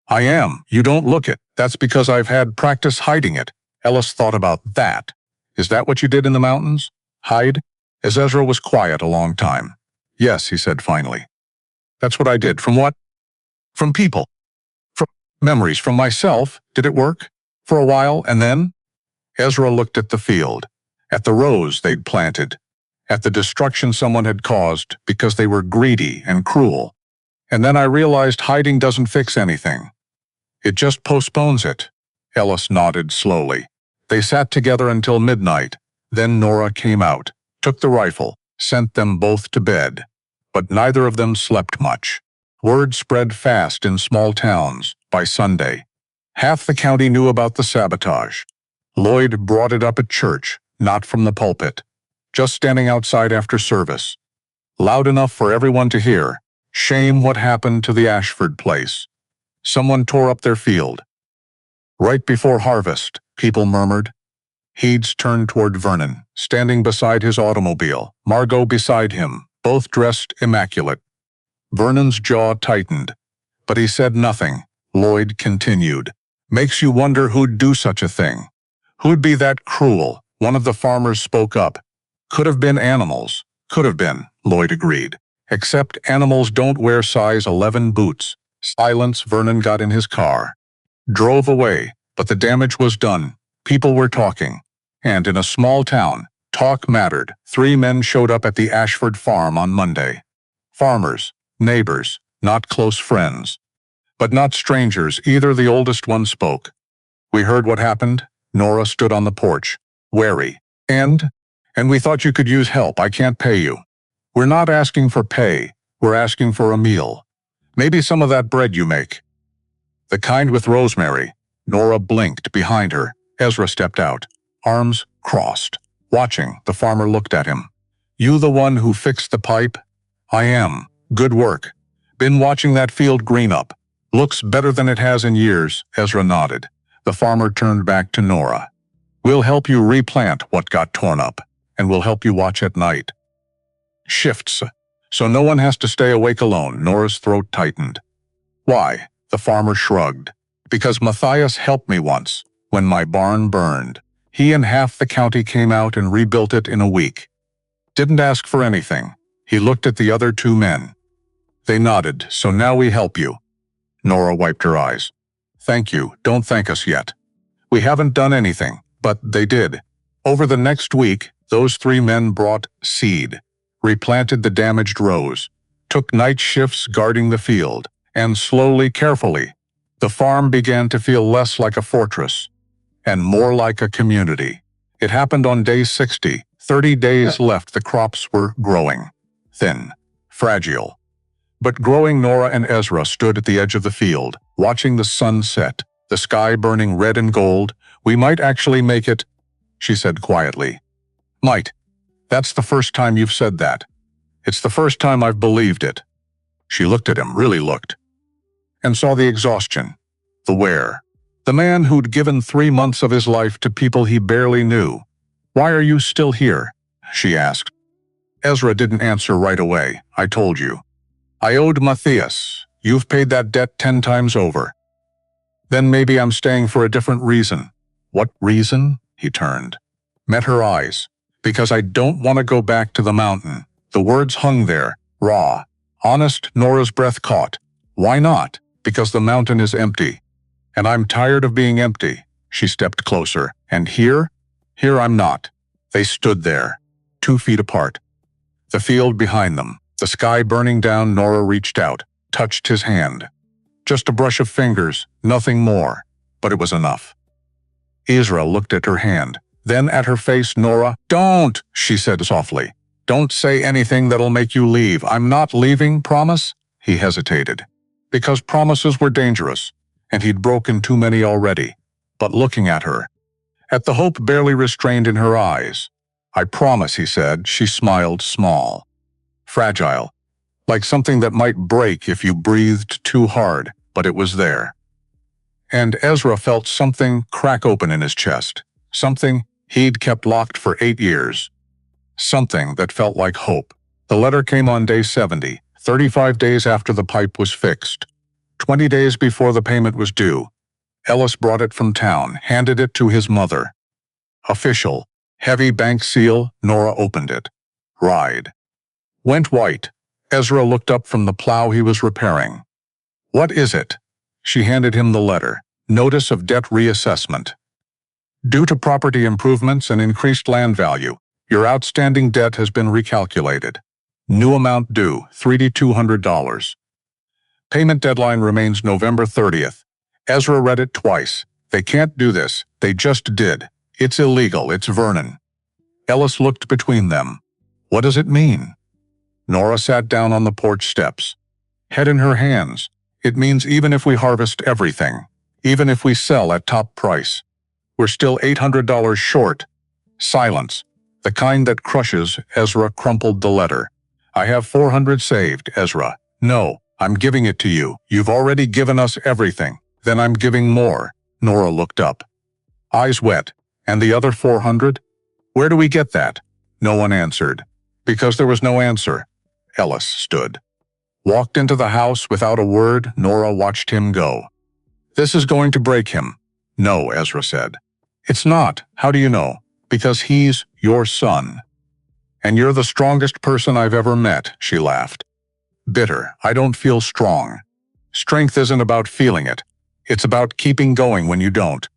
"I am. You don't look it. That's because I've had practice hiding it." Ellis thought about that. "Is that what you did in the mountains? Hide?" As Ezra was quiet a long time. "Yes," he said finally. "That's what I did." "From what?" "From people. From memories. From myself." "Did it work?" "For a while, and then?" Ezra looked at the field, at the rows they'd planted, at the destruction someone had caused because they were greedy and cruel. "And then I realized hiding doesn't fix anything. It just postpones it." Ellis nodded slowly. They sat together until midnight. Then Nora came out, took the rifle, sent them both to bed. But neither of them slept much. Word spread fast in small towns. By Sunday, half the county knew about the sabotage. Lloyd brought it up at church, not from the pulpit, just standing outside after service. Loud enough for everyone to hear. "Shame what happened to the Ashford place. Someone tore up their field." Right before harvest, people murmured. Heeds turned toward Vernon, standing beside his automobile, Margot beside him, both dressed immaculate. Vernon's jaw tightened, but he said nothing. Lloyd continued. "Makes you wonder who'd do such a thing. Who'd be that cruel?" One of the farmers spoke up. "Could have been animals." "Could have been," Lloyd agreed. "Except animals don't wear size 11 boots." Silence. Vernon got in his car. Drove away, but the damage was done. People were talking. And in a small town, talk mattered. 3 men showed up at the Ashford farm on Monday. Farmers, neighbors, not close friends. But not strangers either. The oldest one spoke. "We heard what happened." Nora stood on the porch, wary. And we thought you could use help. I can't pay you." "We're not asking for pay. We're asking for a meal. Maybe some of that bread you make. The kind with rosemary." Nora blinked behind her. Ezra stepped out, arms crossed. Watching, the farmer looked at him. "You the one who fixed the pipe?" "I am. Good work. Been watching that field green up. Looks better than it has in years." Ezra nodded. The farmer turned back to Nora. "We'll help you replant what got torn up, and we'll help you watch at night. Shifts, so no one has to stay awake alone." Nora's throat tightened. "Why?" The farmer shrugged. "Because Matthias helped me once, when my barn burned. He and half the county came out and rebuilt it in a week. Didn't ask for anything." He looked at the other 2 men. They nodded. "So now we help you." Nora wiped her eyes. "Thank you. Don't thank us yet. We haven't done anything." But they did. Over the next week, those 3 men brought seed, replanted the damaged rows, took night shifts guarding the field, and slowly, carefully, the farm began to feel less like a fortress and more like a community. It happened on day 60. 30 days left. The crops were growing. Thin, fragile, but growing. Nora and Ezra stood at the edge of the field, watching the sun set, the sky burning red and gold. "We might actually make it," she said quietly. "Might. That's the first time you've said that. It's the first time I've believed it." She looked at him, really looked, and saw the exhaustion, the wear. The man who'd given 3 months of his life to people he barely knew. "Why are you still here?" she asked. Ezra didn't answer right away. "I told you. I owed Matthias. You've paid that debt 10 times over. Then maybe I'm staying for a different reason." "What reason?" He turned, met her eyes. "Because I don't want to go back to the mountain." The words hung there, raw, honest. Nora's breath caught. "Why not?" "Because the mountain is empty. And I'm tired of being empty." She stepped closer. "And here I'm not." They stood there, 2 feet apart. The field behind them, the sky burning down. Nora reached out, touched his hand. Just a brush of fingers, nothing more, but it was enough. Ezra looked at her hand, then at her face. "Nora, don't," she said softly. "Don't say anything that'll make you leave." "I'm not leaving, promise?" He hesitated. Because promises were dangerous, and he'd broken too many already. But looking at her, at the hope barely restrained in her eyes, I promise, he said. She smiled, small, fragile, like something that might break if you breathed too hard, but it was there. And Ezra felt something crack open in his chest, something he'd kept locked for 8 years, something that felt like hope. The letter came on day 70, 35 days after the pipe was fixed, 20 days before the payment was due. Ellis brought it from town, handed it to his mother. Official, heavy bank seal. Nora opened it. Ride. Went white. Ezra looked up from the plow he was repairing. What is it? She handed him the letter. Notice of debt reassessment. Due to property improvements and increased land value, your outstanding debt has been recalculated. New amount due, $3,200. Payment deadline remains November 30th. Ezra read it twice. They can't do this. They just did. It's illegal. It's Vernon. Ellis looked between them. What does it mean? Nora sat down on the porch steps, head in her hands. It means even if we harvest everything, even if we sell at top price, we're still $800 short. Silence, the kind that crushes. Ezra crumpled the letter. I have $400 saved, Ezra. No, I'm giving it to you. You've already given us everything. Then I'm giving more. Nora looked up, eyes wet. And the other $400? Where do we get that? No one answered. Because there was no answer. Ellis stood, walked into the house without a word. Nora watched him go. This is going to break him. No, Ezra said. It's not. How do you know? Because he's your son. And you're the strongest person I've ever met, she laughed. Bitter. I don't feel strong. Strength isn't about feeling it. It's about keeping going when you don't.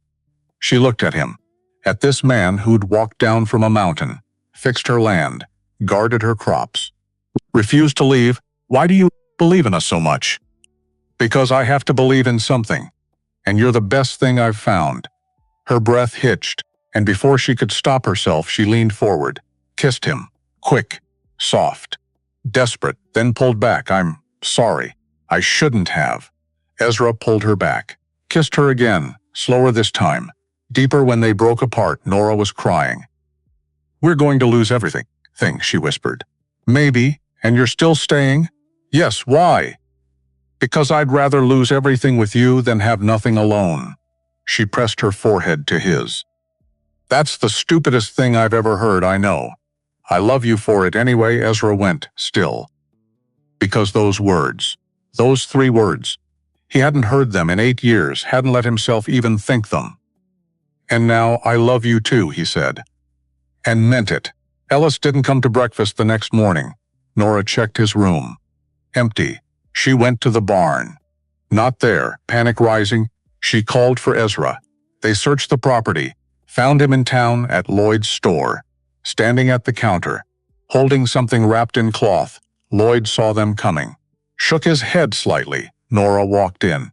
She looked at him, at this man who'd walked down from a mountain, fixed her land, guarded her crops, refused to leave. Why do you believe in us so much? Because I have to believe in something, and you're the best thing I've found. Her breath hitched, and before she could stop herself, she leaned forward, kissed him, quick, soft, desperate, then pulled back. I'm sorry. I shouldn't have. Ezra pulled her back, kissed her again, slower this time, deeper. When they broke apart, Nora was crying. We're going to lose everything, she whispered. Maybe, and you're still staying? Yes, why? Because I'd rather lose everything with you than have nothing alone. She pressed her forehead to his. That's the stupidest thing I've ever heard, I know. I love you for it anyway. Ezra went, still. Because those words, those 3 words, he hadn't heard them in 8 years, hadn't let himself even think them. And now, I love you too, he said. And meant it. Ellis didn't come to breakfast the next morning. Nora checked his room. Empty. She went to the barn. Not there. Panic rising, she called for Ezra. They searched the property, found him in town at Lloyd's store, standing at the counter, holding something wrapped in cloth. Lloyd saw them coming, shook his head slightly. Nora walked in.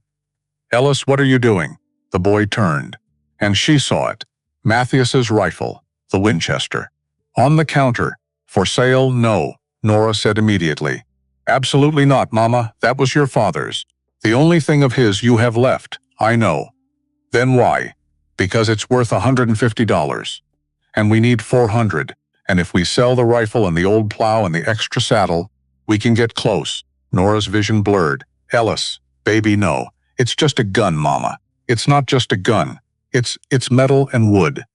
Ellis, what are you doing? The boy turned, and she saw it. Matthias's rifle, the Winchester. On the counter. For sale? No, Nora said immediately. Absolutely not, Mama. That was your father's. The only thing of his you have left. I know. Then why? Because it's worth $150. And we need $400. And if we sell the rifle and the old plow and the extra saddle, we can get close. Nora's vision blurred. Ellis, baby, no. It's just a gun, Mama. It's not just a gun. It's metal and wood.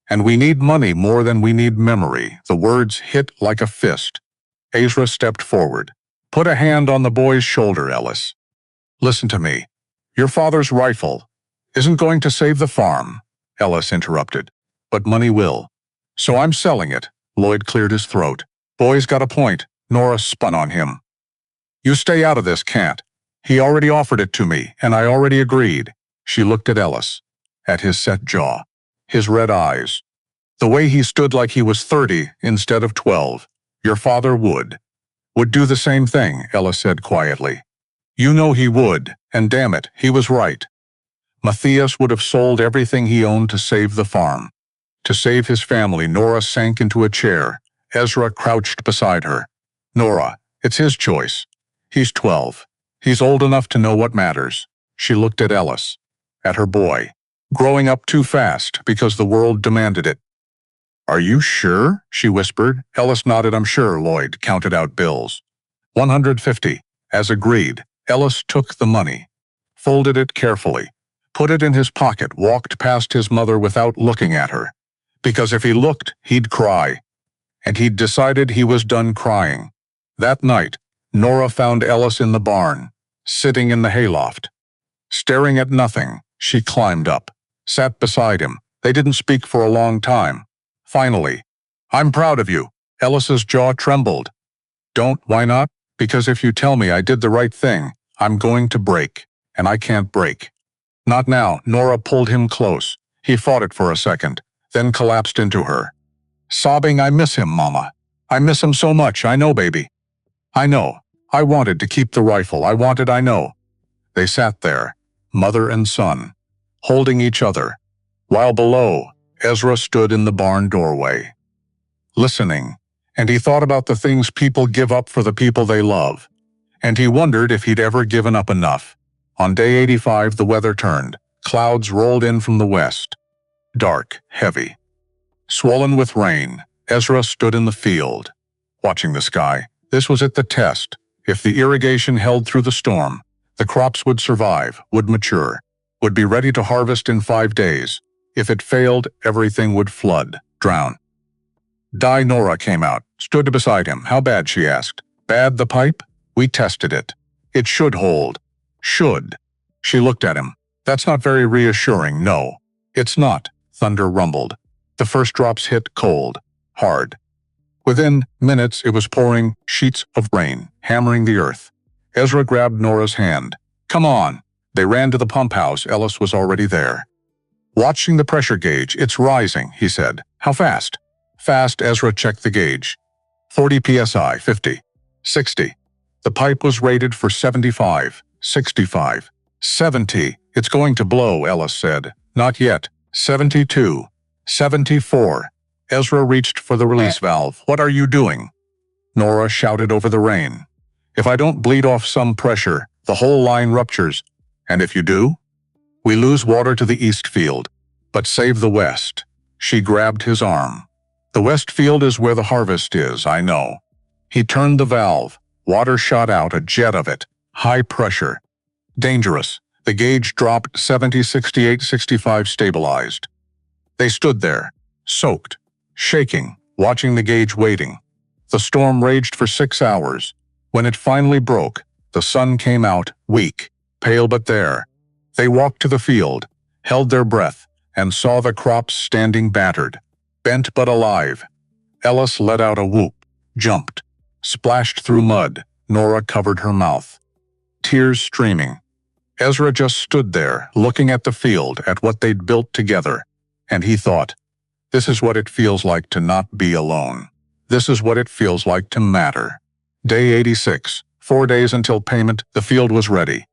And we need money more than we need memory. The words hit like a fist. Ezra stepped forward. Put a hand on the boy's shoulder, Ellis. Listen to me. Your father's rifle isn't going to save the farm, Ellis interrupted. But money will. So I'm selling it. Lloyd cleared his throat. Boy's got a point. Nora spun on him. You stay out of this, can't. He already offered it to me, and I already agreed. She looked at Ellis, at his set jaw, his red eyes, the way he stood like he was 30 instead of 12. Your father would do the same thing, Ellis said quietly. You know he would, and damn it, he was right. Matthias would have sold everything he owned to save the farm, to save his family. Nora sank into a chair. Ezra crouched beside her. Nora, it's his choice. He's 12. He's old enough to know what matters. She looked at Ellis, at her boy, growing up too fast because the world demanded it. Are you sure? She whispered. Ellis nodded. I'm sure. Lloyd counted out bills. 150. As agreed, Ellis took the money, folded it carefully, put it in his pocket, walked past his mother without looking at her. Because if he looked, he'd cry. And he'd decided he was done crying. That night, Nora found Ellis in the barn, sitting in the hayloft. Staring at nothing, she climbed up, sat beside him. They didn't speak for a long time. Finally, I'm proud of you. Ellis's jaw trembled. Don't, why not? Because if you tell me I did the right thing, I'm going to break, and I can't break. Not now. Nora pulled him close. He fought it for a second, then collapsed into her. Sobbing, I miss him, Mama. I miss him so much. I know, baby. I know. I wanted to keep the rifle. I know. They sat there, mother and son, holding each other, while below, Ezra stood in the barn doorway, listening, and he thought about the things people give up for the people they love, and he wondered if he'd ever given up enough. On day 85, the weather turned. Clouds rolled in from the west. Dark, heavy, swollen with rain. Ezra stood in the field, watching the sky. This was it, the test. If the irrigation held through the storm, the crops would survive, would mature, would be ready to harvest in 5 days. If it failed, everything would flood, drown. Die. Nora came out, stood beside him. How bad? She asked. Bad, the pipe? We tested it. It should hold. Should. She looked at him. That's not very reassuring. No, it's not. Thunder rumbled. The first drops hit cold, hard. Within minutes, it was pouring sheets of rain, hammering the earth. Ezra grabbed Nora's hand. Come on. They ran to the pump house. Ellis was already there. Watching the pressure gauge. It's rising, he said. How fast? Fast. Ezra checked the gauge. 40 psi, 50, 60. The pipe was rated for 75, 65, 70. It's going to blow, Ellis said. Not yet. 72, 74. Ezra reached for the release valve. What are you doing? Nora shouted over the rain. If I don't bleed off some pressure, the whole line ruptures. And if you do? We lose water to the east field. But save the west. She grabbed his arm. The west field is where the harvest is, I know. He turned the valve. Water shot out, a jet of it. High pressure. Dangerous. The gauge dropped 70, 68, 65, stabilized. They stood there, soaked, shaking, watching the gauge waiting. The storm raged for 6 hours. When it finally broke, the sun came out, weak, pale but there. They walked to the field, held their breath, and saw the crops standing battered, bent but alive. Ellis let out a whoop, jumped, splashed through mud. Nora covered her mouth, tears streaming. Ezra just stood there, looking at the field, at what they'd built together. And he thought, this is what it feels like to not be alone. This is what it feels like to matter. Day 86, 4 days until payment. The field was ready.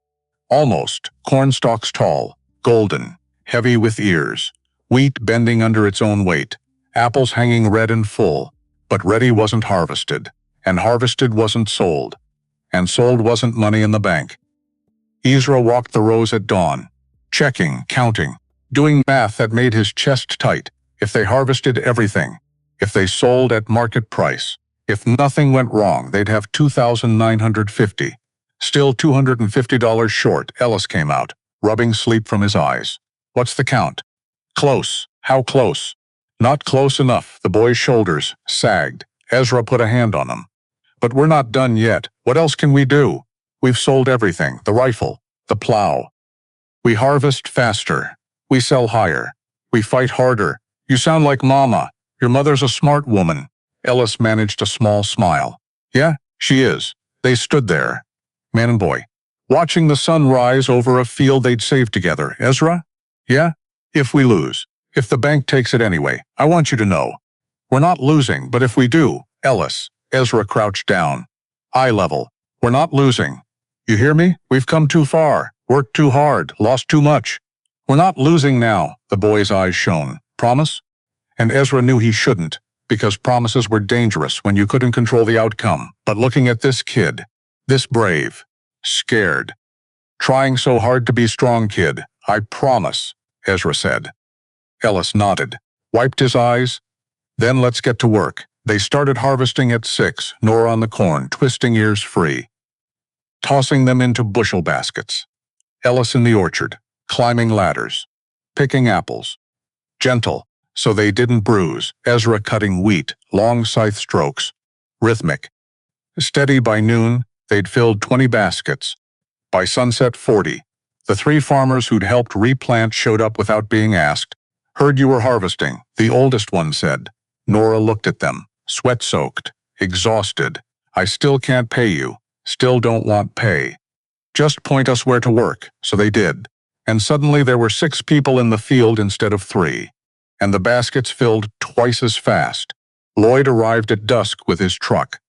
Almost, corn stalks tall, golden, heavy with ears, wheat bending under its own weight, apples hanging red and full. But ready wasn't harvested, and harvested wasn't sold, and sold wasn't money in the bank. Ezra walked the rows at dawn, checking, counting, doing math that made his chest tight. If they harvested everything, if they sold at market price, if nothing went wrong, they'd have $2,950. Still $250 short. Ellis came out, rubbing sleep from his eyes. What's the count? Close. How close? Not close enough. The boy's shoulders sagged. Ezra put a hand on him. But we're not done yet. What else can we do? We've sold everything. The rifle, the plow. We harvest faster. We sell higher. We fight harder. You sound like Mama. Your mother's a smart woman. Ellis managed a small smile. Yeah, she is. They stood there, man and boy, watching the sun rise over a field they'd saved together. Ezra? Yeah? If we lose, if the bank takes it anyway, I want you to know. We're not losing, but if we do, Ellis. Ezra crouched down. Eye level. We're not losing. You hear me? We've come too far, worked too hard, lost too much. We're not losing now. The boy's eyes shone. Promise? And Ezra knew he shouldn't, because promises were dangerous when you couldn't control the outcome. But looking at this kid, this brave, scared, trying so hard to be strong kid, I promise, Ezra said. Ellis nodded, wiped his eyes. Then let's get to work. They started harvesting at 6, Nora on the corn, twisting ears free, tossing them into bushel baskets. Ellis in the orchard, climbing ladders, picking apples. Gentle, so they didn't bruise. Ezra cutting wheat, long scythe strokes. Rhythmic. Steady by noon, they'd filled 20 baskets. By sunset, 40. The 3 farmers who'd helped replant showed up without being asked. Heard you were harvesting, the oldest one said. Nora looked at them, sweat-soaked, exhausted. I still can't pay you, still don't want pay. Just point us where to work, so they did. And suddenly there were 6 people in the field instead of 3. And the baskets filled twice as fast. Lloyd arrived at dusk with his truck.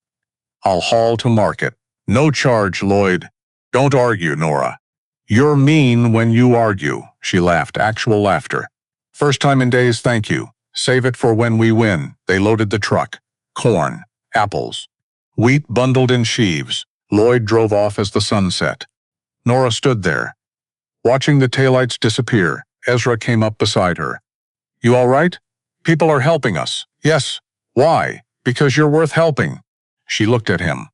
I'll haul to market. No charge, Lloyd. Don't argue, Nora. You're mean when you argue, she laughed, actual laughter. First time in days, thank you. Save it for when we win. They loaded the truck. Corn, apples, wheat bundled in sheaves. Lloyd drove off as the sun set. Nora stood there, watching the taillights disappear. Ezra came up beside her. You all right? People are helping us. Yes. Why? Because you're worth helping. She looked at him.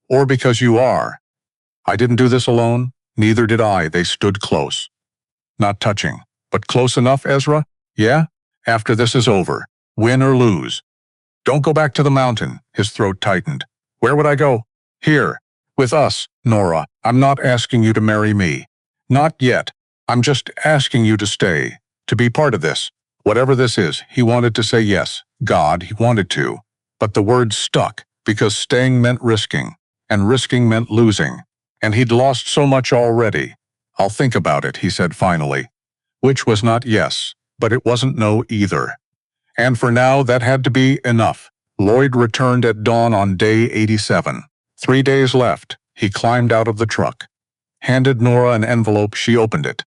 Or because you are. I didn't do this alone. Neither did I. They stood close. Not touching, but close enough, Ezra? Yeah? After this is over, win or lose. Don't go back to the mountain. His throat tightened. Where would I go? Here. With us, Nora. I'm not asking you to marry me. Not yet. I'm just asking you to stay. To be part of this. Whatever this is, he wanted to say yes. God, he wanted to. But the word stuck, because staying meant risking, and risking meant losing. And he'd lost so much already. I'll think about it, he said finally. Which was not yes, but it wasn't no either. And for now, that had to be enough. Lloyd returned at dawn on day 87. 3 days left. He climbed out of the truck. Handed Nora an envelope. She opened it.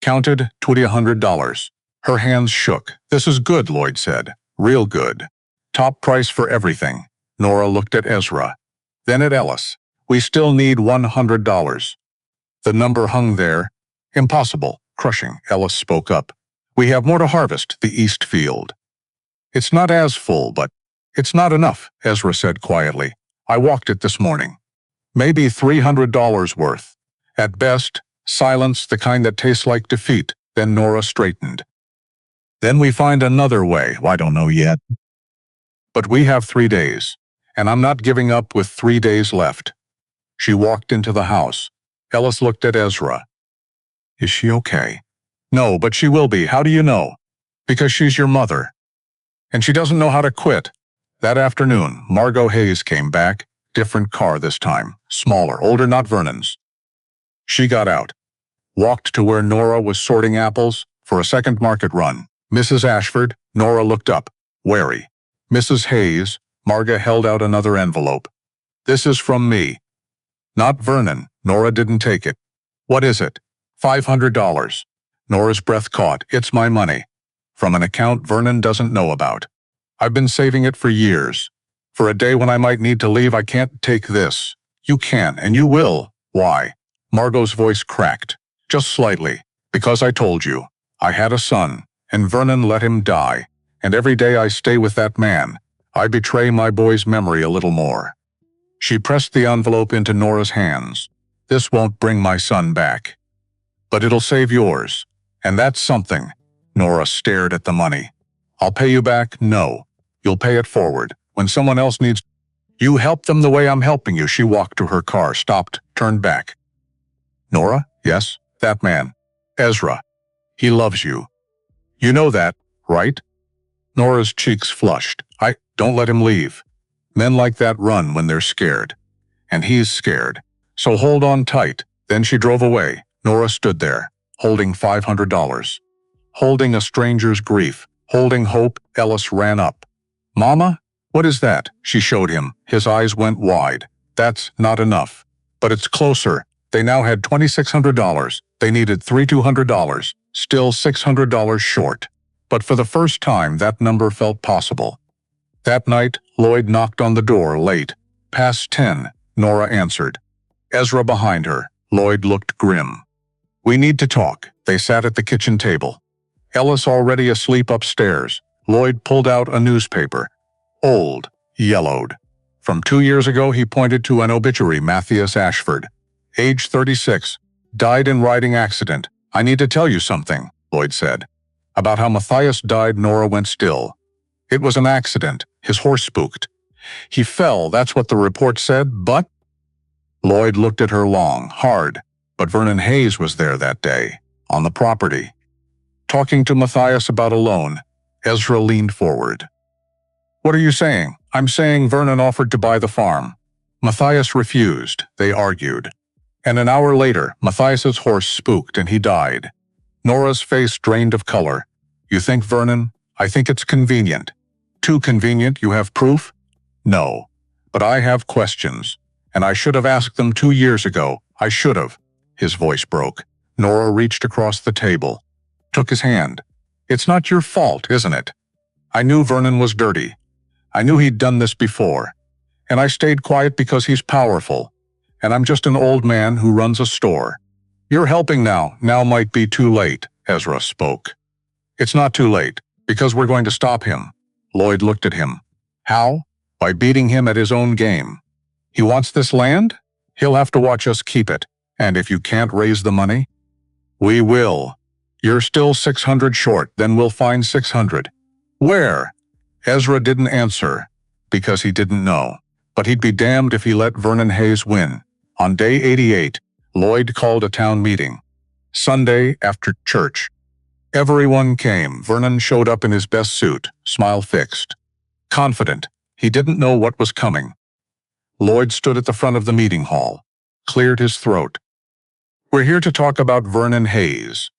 Counted $2,100. Her hands shook. This is good, Lloyd said. Real good. Top price for everything. Nora looked at Ezra. Then at Ellis. We still need $100. The number hung there. Impossible. Crushing. Ellis spoke up. We have more to harvest, the east field. It's not as full, but it's not enough, Ezra said quietly. I walked it this morning. Maybe $300 worth. At best, silence, the kind that tastes like defeat. Then Nora straightened. Then we find another way. I don't know yet. But we have 3 days, and I'm not giving up with 3 days left. She walked into the house. Ellis looked at Ezra. Is she okay? No, but she will be. How do you know? Because she's your mother. And she doesn't know how to quit. That afternoon, Margot Hayes came back. Different car this time. Smaller, older, not Vernon's. She got out. Walked to where Nora was sorting apples for a second market run. Mrs. Ashford. Nora looked up, wary. Mrs. Hayes. Marga held out another envelope. This is from me. Not Vernon. Nora didn't take it. What is it? $500. Nora's breath caught. It's my money. From an account Vernon doesn't know about. I've been saving it for years. For a day when I might need to leave, I can't take this. You can, and you will. Why? Margot's voice cracked. Just slightly. Because I told you. I had a son, and Vernon let him die. And every day I stay with that man, I betray my boy's memory a little more. She pressed the envelope into Nora's hands. This won't bring my son back. But it'll save yours. And that's something. Nora stared at the money. I'll pay you back? No. You'll pay it forward. When someone else needs... You help them the way I'm helping you. She walked to her car, stopped, turned back. Nora? Yes, that man. Ezra. He loves you. You know that, right? Nora's cheeks flushed. Don't let him leave. Men like that run when they're scared. And he's scared. So hold on tight. Then she drove away. Nora stood there, holding $500. Holding a stranger's grief. Holding hope. Ellis ran up. Mama? What is that? She showed him. His eyes went wide. That's not enough. But it's closer. They now had $2,600. They needed $3,200. Still $600 short. But for the first time, that number felt possible. That night, Lloyd knocked on the door late. Past 10, Nora answered. Ezra behind her. Lloyd looked grim. We need to talk. They sat at the kitchen table. Ellis already asleep upstairs. Lloyd pulled out a newspaper. Old, yellowed. From 2 years ago, he pointed to an obituary. Matthias Ashford, age 36, died in riding accident. I need to tell you something, Lloyd said. About how Matthias died, Nora went still. It was an accident. His horse spooked. He fell, that's what the report said, but... Lloyd looked at her long, hard, but Vernon Hayes was there that day, on the property. Talking to Matthias about a loan, Ezra leaned forward. What are you saying? I'm saying Vernon offered to buy the farm. Matthias refused. They argued. And an hour later, Matthias's horse spooked and he died. Nora's face drained of color. You think, Vernon? I think it's convenient. Too convenient, you have proof? No. But I have questions. And I should have asked them 2 years ago. I should have. His voice broke. Nora reached across the table, took his hand. It's not your fault, isn't it? I knew Vernon was dirty. I knew he'd done this before. And I stayed quiet because he's powerful. And I'm just an old man who runs a store. You're helping now. Now might be too late, Ezra spoke. It's not too late, because we're going to stop him. Lloyd looked at him. How? By beating him at his own game. He wants this land? He'll have to watch us keep it. And if you can't raise the money? We will. You're still 600 short, then we'll find 600. Where? Ezra didn't answer, because he didn't know. But he'd be damned if he let Vernon Hayes win. On day 88, Lloyd called a town meeting. Sunday after church. Everyone came. Vernon showed up in his best suit, smile fixed. Confident. He didn't know what was coming. Lloyd stood at the front of the meeting hall, cleared his throat. We're here to talk about Vernon Hayes.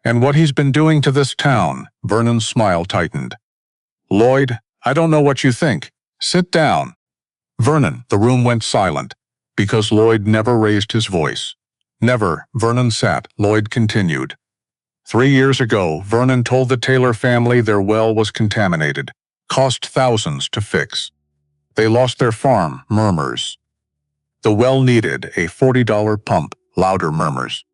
And what he's been doing to this town. Vernon's smile tightened. Lloyd, I don't know what you think. Sit down. Vernon, the room went silent, because Lloyd never raised his voice. Never. Vernon sat. Lloyd continued. 3 years ago, Vernon told the Taylor family their well was contaminated. Cost thousands to fix. They lost their farm. Murmurs. The well needed a $40 pump. Louder murmurs.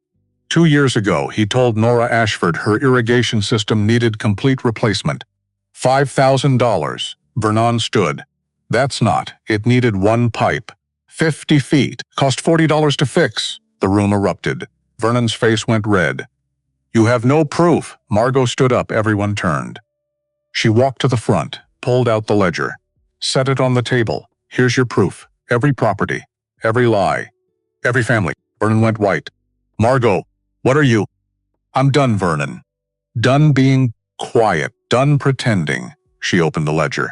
2 years ago, he told Nora Ashford her irrigation system needed complete replacement. $5,000. Vernon stood. That's not. It needed one pipe. 50 feet. Cost $40 to fix. The room erupted. Vernon's face went red. You have no proof. Margot stood up. Everyone turned. She walked to the front, pulled out the ledger, set it on the table. Here's your proof. Every property. Every lie. Every family. Vernon went white. Margot, what are you? I'm done, Vernon. Done being quiet. Done pretending. She opened the ledger.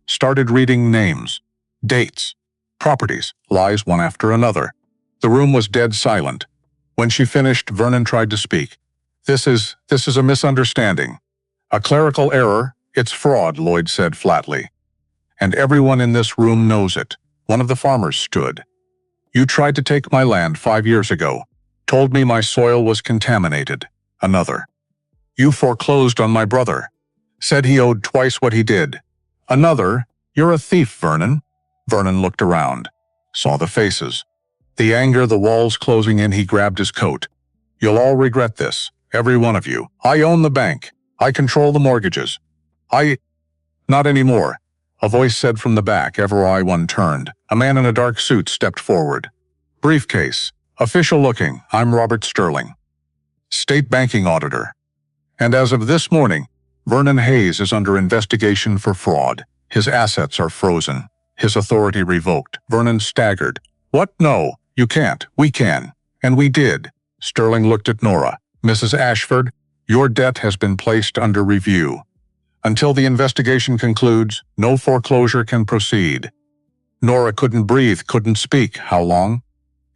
Started reading names. Dates. Properties. Lies one after another. The room was dead silent. When she finished, Vernon tried to speak. This is a misunderstanding. A clerical error. It's fraud, Lloyd said flatly. And everyone in this room knows it. One of the farmers stood. You tried to take my land 5 years ago. Told me my soil was contaminated. Another. You foreclosed on my brother. Said he owed twice what he did. Another. You're a thief, Vernon. Vernon looked around. Saw the faces. The anger, the walls closing in. He grabbed his coat. You'll all regret this. Every one of you. I own the bank. I control the mortgages. Not anymore. A voice said from the back. Everyone turned. A man in a dark suit stepped forward. Briefcase. Official looking. I'm Robert Sterling. State banking auditor. And as of this morning, Vernon Hayes is under investigation for fraud. His assets are frozen. His authority revoked. Vernon staggered. What? No, you can't. We can. And we did. Sterling looked at Nora. Mrs. Ashford, your debt has been placed under review. Until the investigation concludes, no foreclosure can proceed. Nora couldn't breathe, couldn't speak. How long?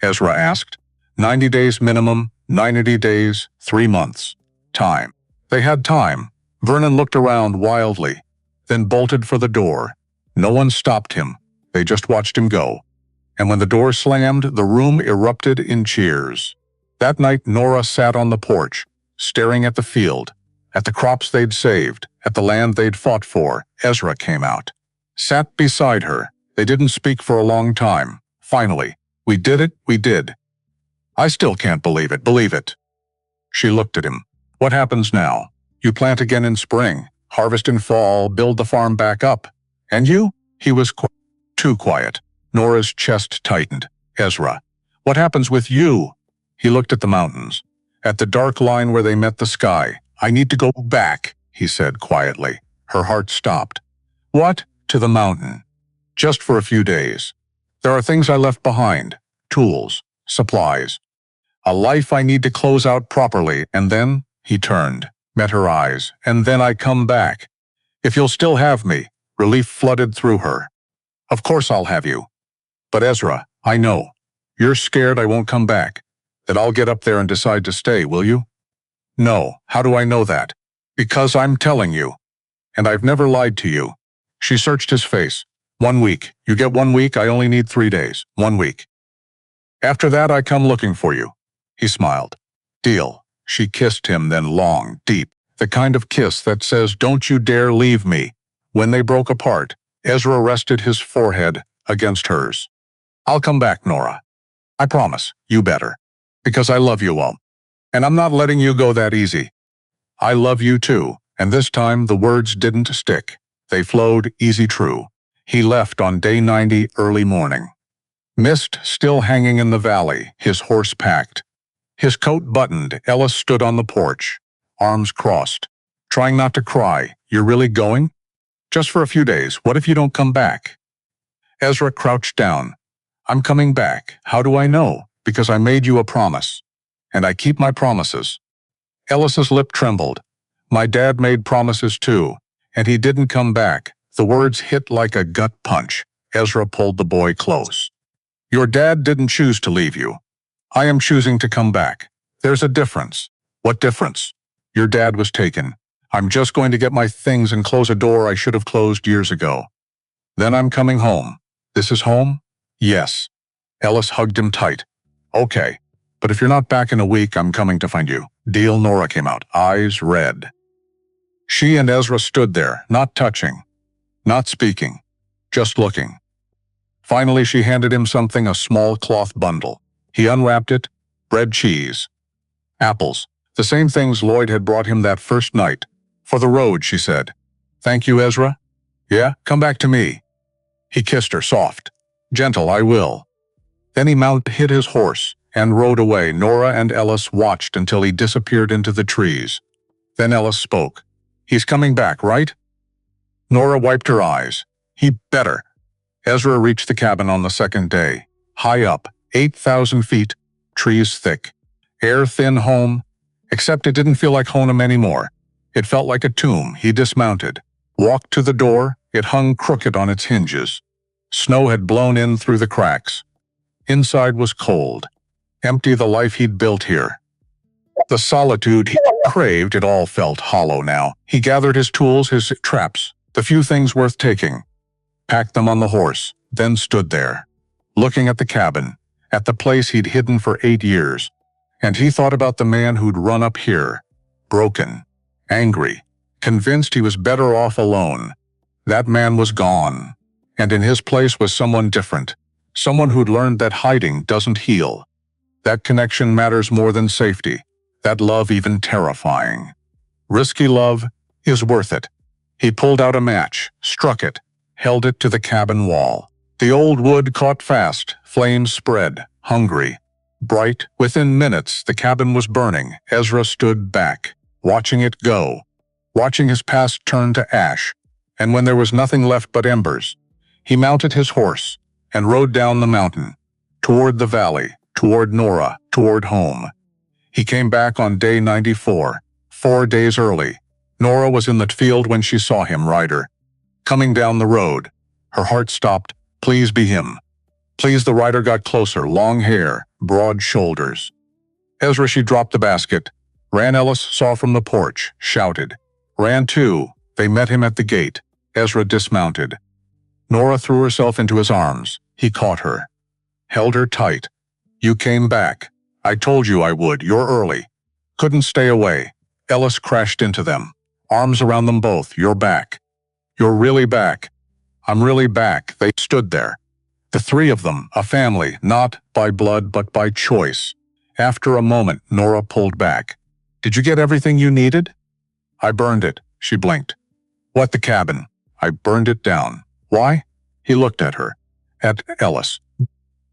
Ezra asked. 90 days minimum, 90 days, 3 months. Time. They had time. Vernon looked around wildly, then bolted for the door. No one stopped him. They just watched him go. And when the door slammed, the room erupted in cheers. That night, Nora sat on the porch, staring at the field, at the crops they'd saved, at the land they'd fought for. Ezra came out. Sat beside her. They didn't speak for a long time. Finally, we did it, we did. I still can't believe it, believe it. She looked at him. What happens now? You plant again in spring, Harvest in fall, build the farm back up. And you? He was too quiet. Nora's chest tightened. Ezra, what happens with you? He looked at the mountains, at the dark line where they met the sky. I need to go back, he said quietly. Her heart stopped. What? To the mountain. Just for a few days. There are things I left behind. Tools, supplies. A life I need to close out properly, and then, he turned, met her eyes, and then I come back. If you'll still have me, relief flooded through her. Of course I'll have you. But Ezra, I know. You're scared I won't come back. That I'll get up there and decide to stay, will you? No, how do I know that? Because I'm telling you. And I've never lied to you. She searched his face. 1 week. You get 1 week, I only need 3 days. 1 week. After that, I come looking for you. He smiled. Deal. She kissed him, then long, deep. The kind of kiss that says, don't you dare leave me. When they broke apart, Ezra rested his forehead against hers. I'll come back, Nora. I promise. You better. Because I love you all. And I'm not letting you go that easy. I love you too. And this time the words didn't stick. They flowed easy true. He left on day 90 early morning. Mist still hanging in the valley, his horse packed. His coat buttoned, Ellis stood on the porch, arms crossed, trying not to cry. You're really going? Just for a few days. What if you don't come back? Ezra crouched down. I'm coming back. How do I know? Because I made you a promise. And I keep my promises. Ellis's lip trembled. My dad made promises too, and he didn't come back. The words hit like a gut punch. Ezra pulled the boy close. Your dad didn't choose to leave you. I am choosing to come back. There's a difference. What difference? Your dad was taken. I'm just going to get my things and close a door I should have closed years ago. Then I'm coming home. This is home? Yes. Ellis hugged him tight. Okay, but if you're not back in a week, I'm coming to find you. Deal. Nora came out, eyes red. She and Ezra stood there, not touching, not speaking, just looking. Finally, she handed him something, a small cloth bundle. He unwrapped it. Bread, cheese, apples, the same things Lloyd had brought him that first night. For the road, she said. Thank you, Ezra. Yeah, come back to me. He kissed her, soft, gentle, I will. Then he hit his horse and rode away. Nora and Ellis watched until he disappeared into the trees. Then Ellis spoke. He's coming back, right? Nora wiped her eyes. He better. Ezra reached the cabin on the second day. High up, 8,000 feet, trees thick, air thin home, except it didn't feel like home anymore. It felt like a tomb. He dismounted, walked to the door. It hung crooked on its hinges. Snow had blown in through the cracks. Inside was cold, empty, the life he'd built here. The solitude he craved, it all felt hollow now. He gathered his tools, his traps, the few things worth taking, packed them on the horse, then stood there, looking at the cabin, at the place he'd hidden for 8 years. And he thought about the man who'd run up here, broken, angry, convinced he was better off alone. That man was gone, and in his place was someone different, someone who'd learned that hiding doesn't heal. That connection matters more than safety. That love even terrifying. Risky love is worth it. He pulled out a match, struck it, held it to the cabin wall. The old wood caught fast, flames spread, hungry, bright. Within minutes, the cabin was burning. Ezra stood back, watching it go, watching his past turn to ash. And when there was nothing left but embers, he mounted his horse and rode down the mountain, toward the valley, toward Nora, toward home. He came back on day 94, 4 days early. Nora was in the field when she saw him ride her, coming down the road. Her heart stopped. Please be him. Please. The rider got closer, long hair, broad shoulders. Ezra, she dropped the basket. Ran. Ellis saw from the porch, shouted. Ran too. They met him at the gate. Ezra dismounted. Nora threw herself into his arms. He caught her, held her tight. You came back. I told you I would. You're early. Couldn't stay away. Ellis crashed into them, arms around them both. You're back. You're really back. I'm really back. They stood there, the three of them, a family, not by blood but by choice. After a moment, Nora pulled back. Did you get everything you needed? I burned it. She blinked. What, the cabin? I burned it down. Why? He looked at her. At Ellis.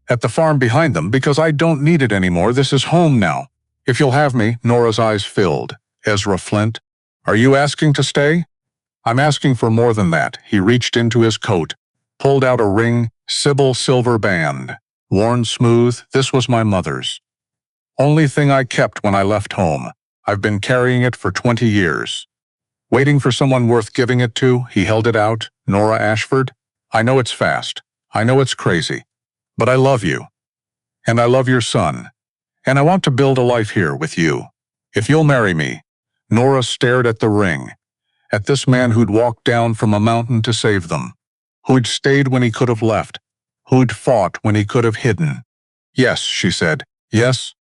At the farm behind them, because I don't need it anymore. This is home now. If you'll have me. Nora's eyes filled. Ezra Flint, are you asking to stay? I'm asking for more than that. He reached into his coat, pulled out a ring, Sybil silver band. Worn smooth, this was my mother's. Only thing I kept when I left home. I've been carrying it for 20 years. Waiting for someone worth giving it to, he held it out. Nora Ashford, I know it's fast. I know it's crazy. But I love you. And I love your son. And I want to build a life here with you. If you'll marry me. Nora stared at the ring. At this man who'd walked down from a mountain to save them. Who'd stayed when he could have left. Who'd fought when he could have hidden. Yes, she said. Yes.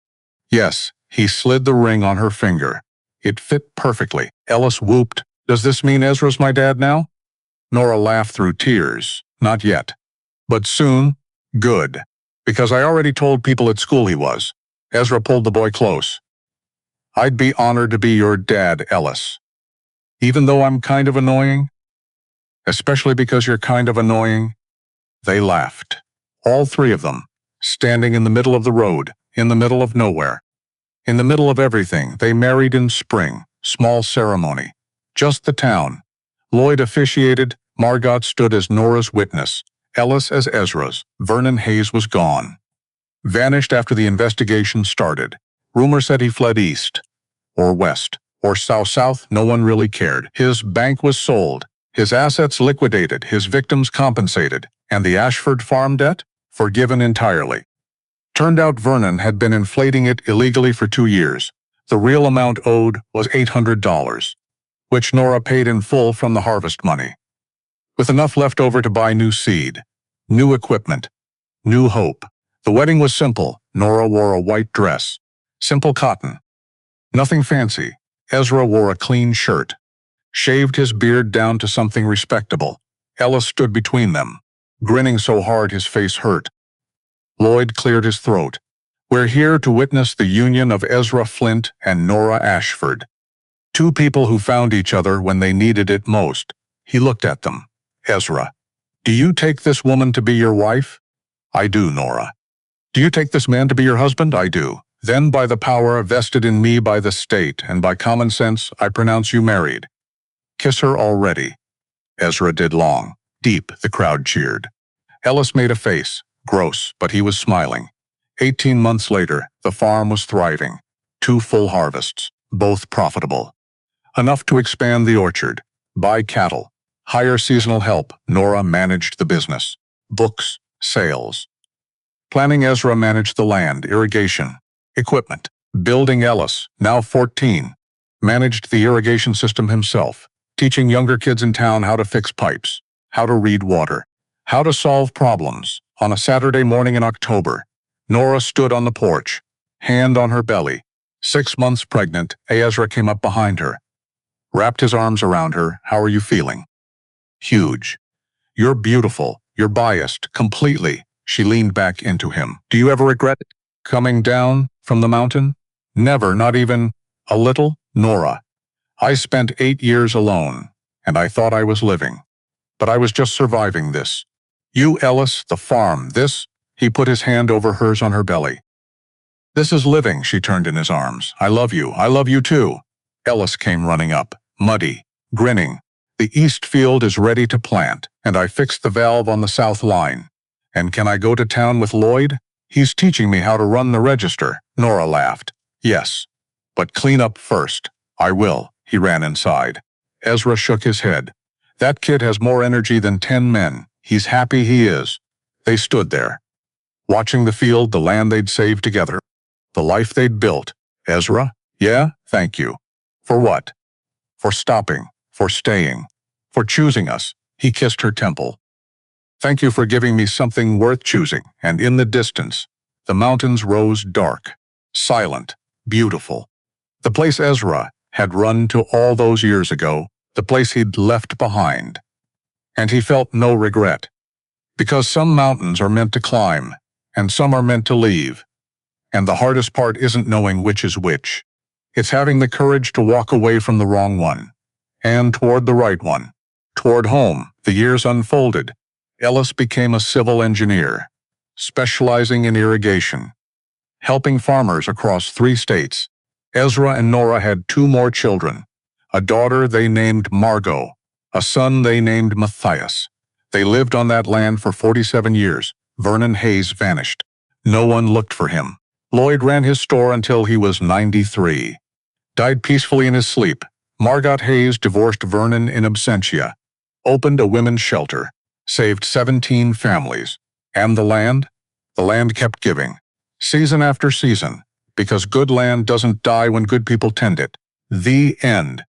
Yes. He slid the ring on her finger. It fit perfectly. Ellis whooped. Does this mean Ezra's my dad now? Nora laughed through tears. Not yet. But soon. Good. Because I already told people at school he was. Ezra pulled the boy close. I'd be honored to be your dad, Ellis. Even though I'm kind of annoying? Especially because you're kind of annoying? They laughed. All three of them. Standing in the middle of the road. In the middle of nowhere. In the middle of everything. They married in spring. Small ceremony. Just the town. Lloyd officiated. Margot stood as Nora's witness. Ellis as Ezra's. Vernon Hayes was gone. Vanished after the investigation started. Rumor said he fled east. Or west. Or south. No one really cared. His bank was sold. His assets liquidated. His victims compensated. And the Ashford farm debt? Forgiven entirely. Turned out Vernon had been inflating it illegally for 2 years. The real amount owed was $800, which Nora paid in full from the harvest money. With enough left over to buy new seed, new equipment, new hope. The wedding was simple. Nora wore a white dress. Simple cotton. Nothing fancy. Ezra wore a clean shirt. Shaved his beard down to something respectable. Ellis stood between them, grinning so hard his face hurt. Lloyd cleared his throat. We're here to witness the union of Ezra Flint and Nora Ashford. Two people who found each other when they needed it most. He looked at them. Ezra, do you take this woman to be your wife? I do, Nora. Do you take this man to be your husband? I do. Then by the power vested in me by the state and by common sense, I pronounce you married. Kiss her already. Ezra did long. Deep, the crowd cheered. Ellis made a face. Gross, but he was smiling. 18 months later, the farm was thriving. 2 full harvests, both profitable. Enough to expand the orchard, buy cattle, hire seasonal help. Nora managed the business. Books, sales. Planning. Ezra managed the land, irrigation, equipment. Building. Ellis, now 14, managed the irrigation system himself, teaching younger kids in town how to fix pipes, how to read water, how to solve problems. On a Saturday morning in October, Nora stood on the porch, hand on her belly. 6 months pregnant. Ezra came up behind her, wrapped his arms around her. How are you feeling? Huge. You're beautiful. You're biased. Completely. She leaned back into him. Do you ever regret coming down from the mountain? Never, not even a little. Nora, I spent 8 years alone, and I thought I was living. But I was just surviving this. You, Ellis, the farm, this. He put his hand over hers on her belly. This is living. She turned in his arms. I love you. I love you too. Ellis came running up, muddy, grinning. The east field is ready to plant, and I fixed the valve on the south line. And can I go to town with Lloyd? He's teaching me how to run the register. Nora laughed. Yes. But clean up first. I will. He ran inside. Ezra shook his head. That kid has more energy than 10 men. He's happy he is. They stood there, watching the field, the land they'd saved together, the life they'd built. Ezra? Yeah, thank you. For what? For stopping, for staying, for choosing us. He kissed her temple. Thank you for giving me something worth choosing. And in the distance, the mountains rose dark, silent, beautiful. The place Ezra had run to all those years ago, the place he'd left behind. And he felt no regret. Because some mountains are meant to climb, and some are meant to leave. And the hardest part isn't knowing which is which. It's having the courage to walk away from the wrong one, and toward the right one. Toward home, the years unfolded. Ellis became a civil engineer, specializing in irrigation, helping farmers across 3 states. Ezra and Nora had 2 more children, a daughter they named Margot, a son they named Matthias. They lived on that land for 47 years. Vernon Hayes vanished. No one looked for him. Lloyd ran his store until he was 93. Died peacefully in his sleep. Margot Hayes divorced Vernon in absentia, opened a women's shelter, saved 17 families. And the land? The land kept giving, season after season, because good land doesn't die when good people tend it. The end.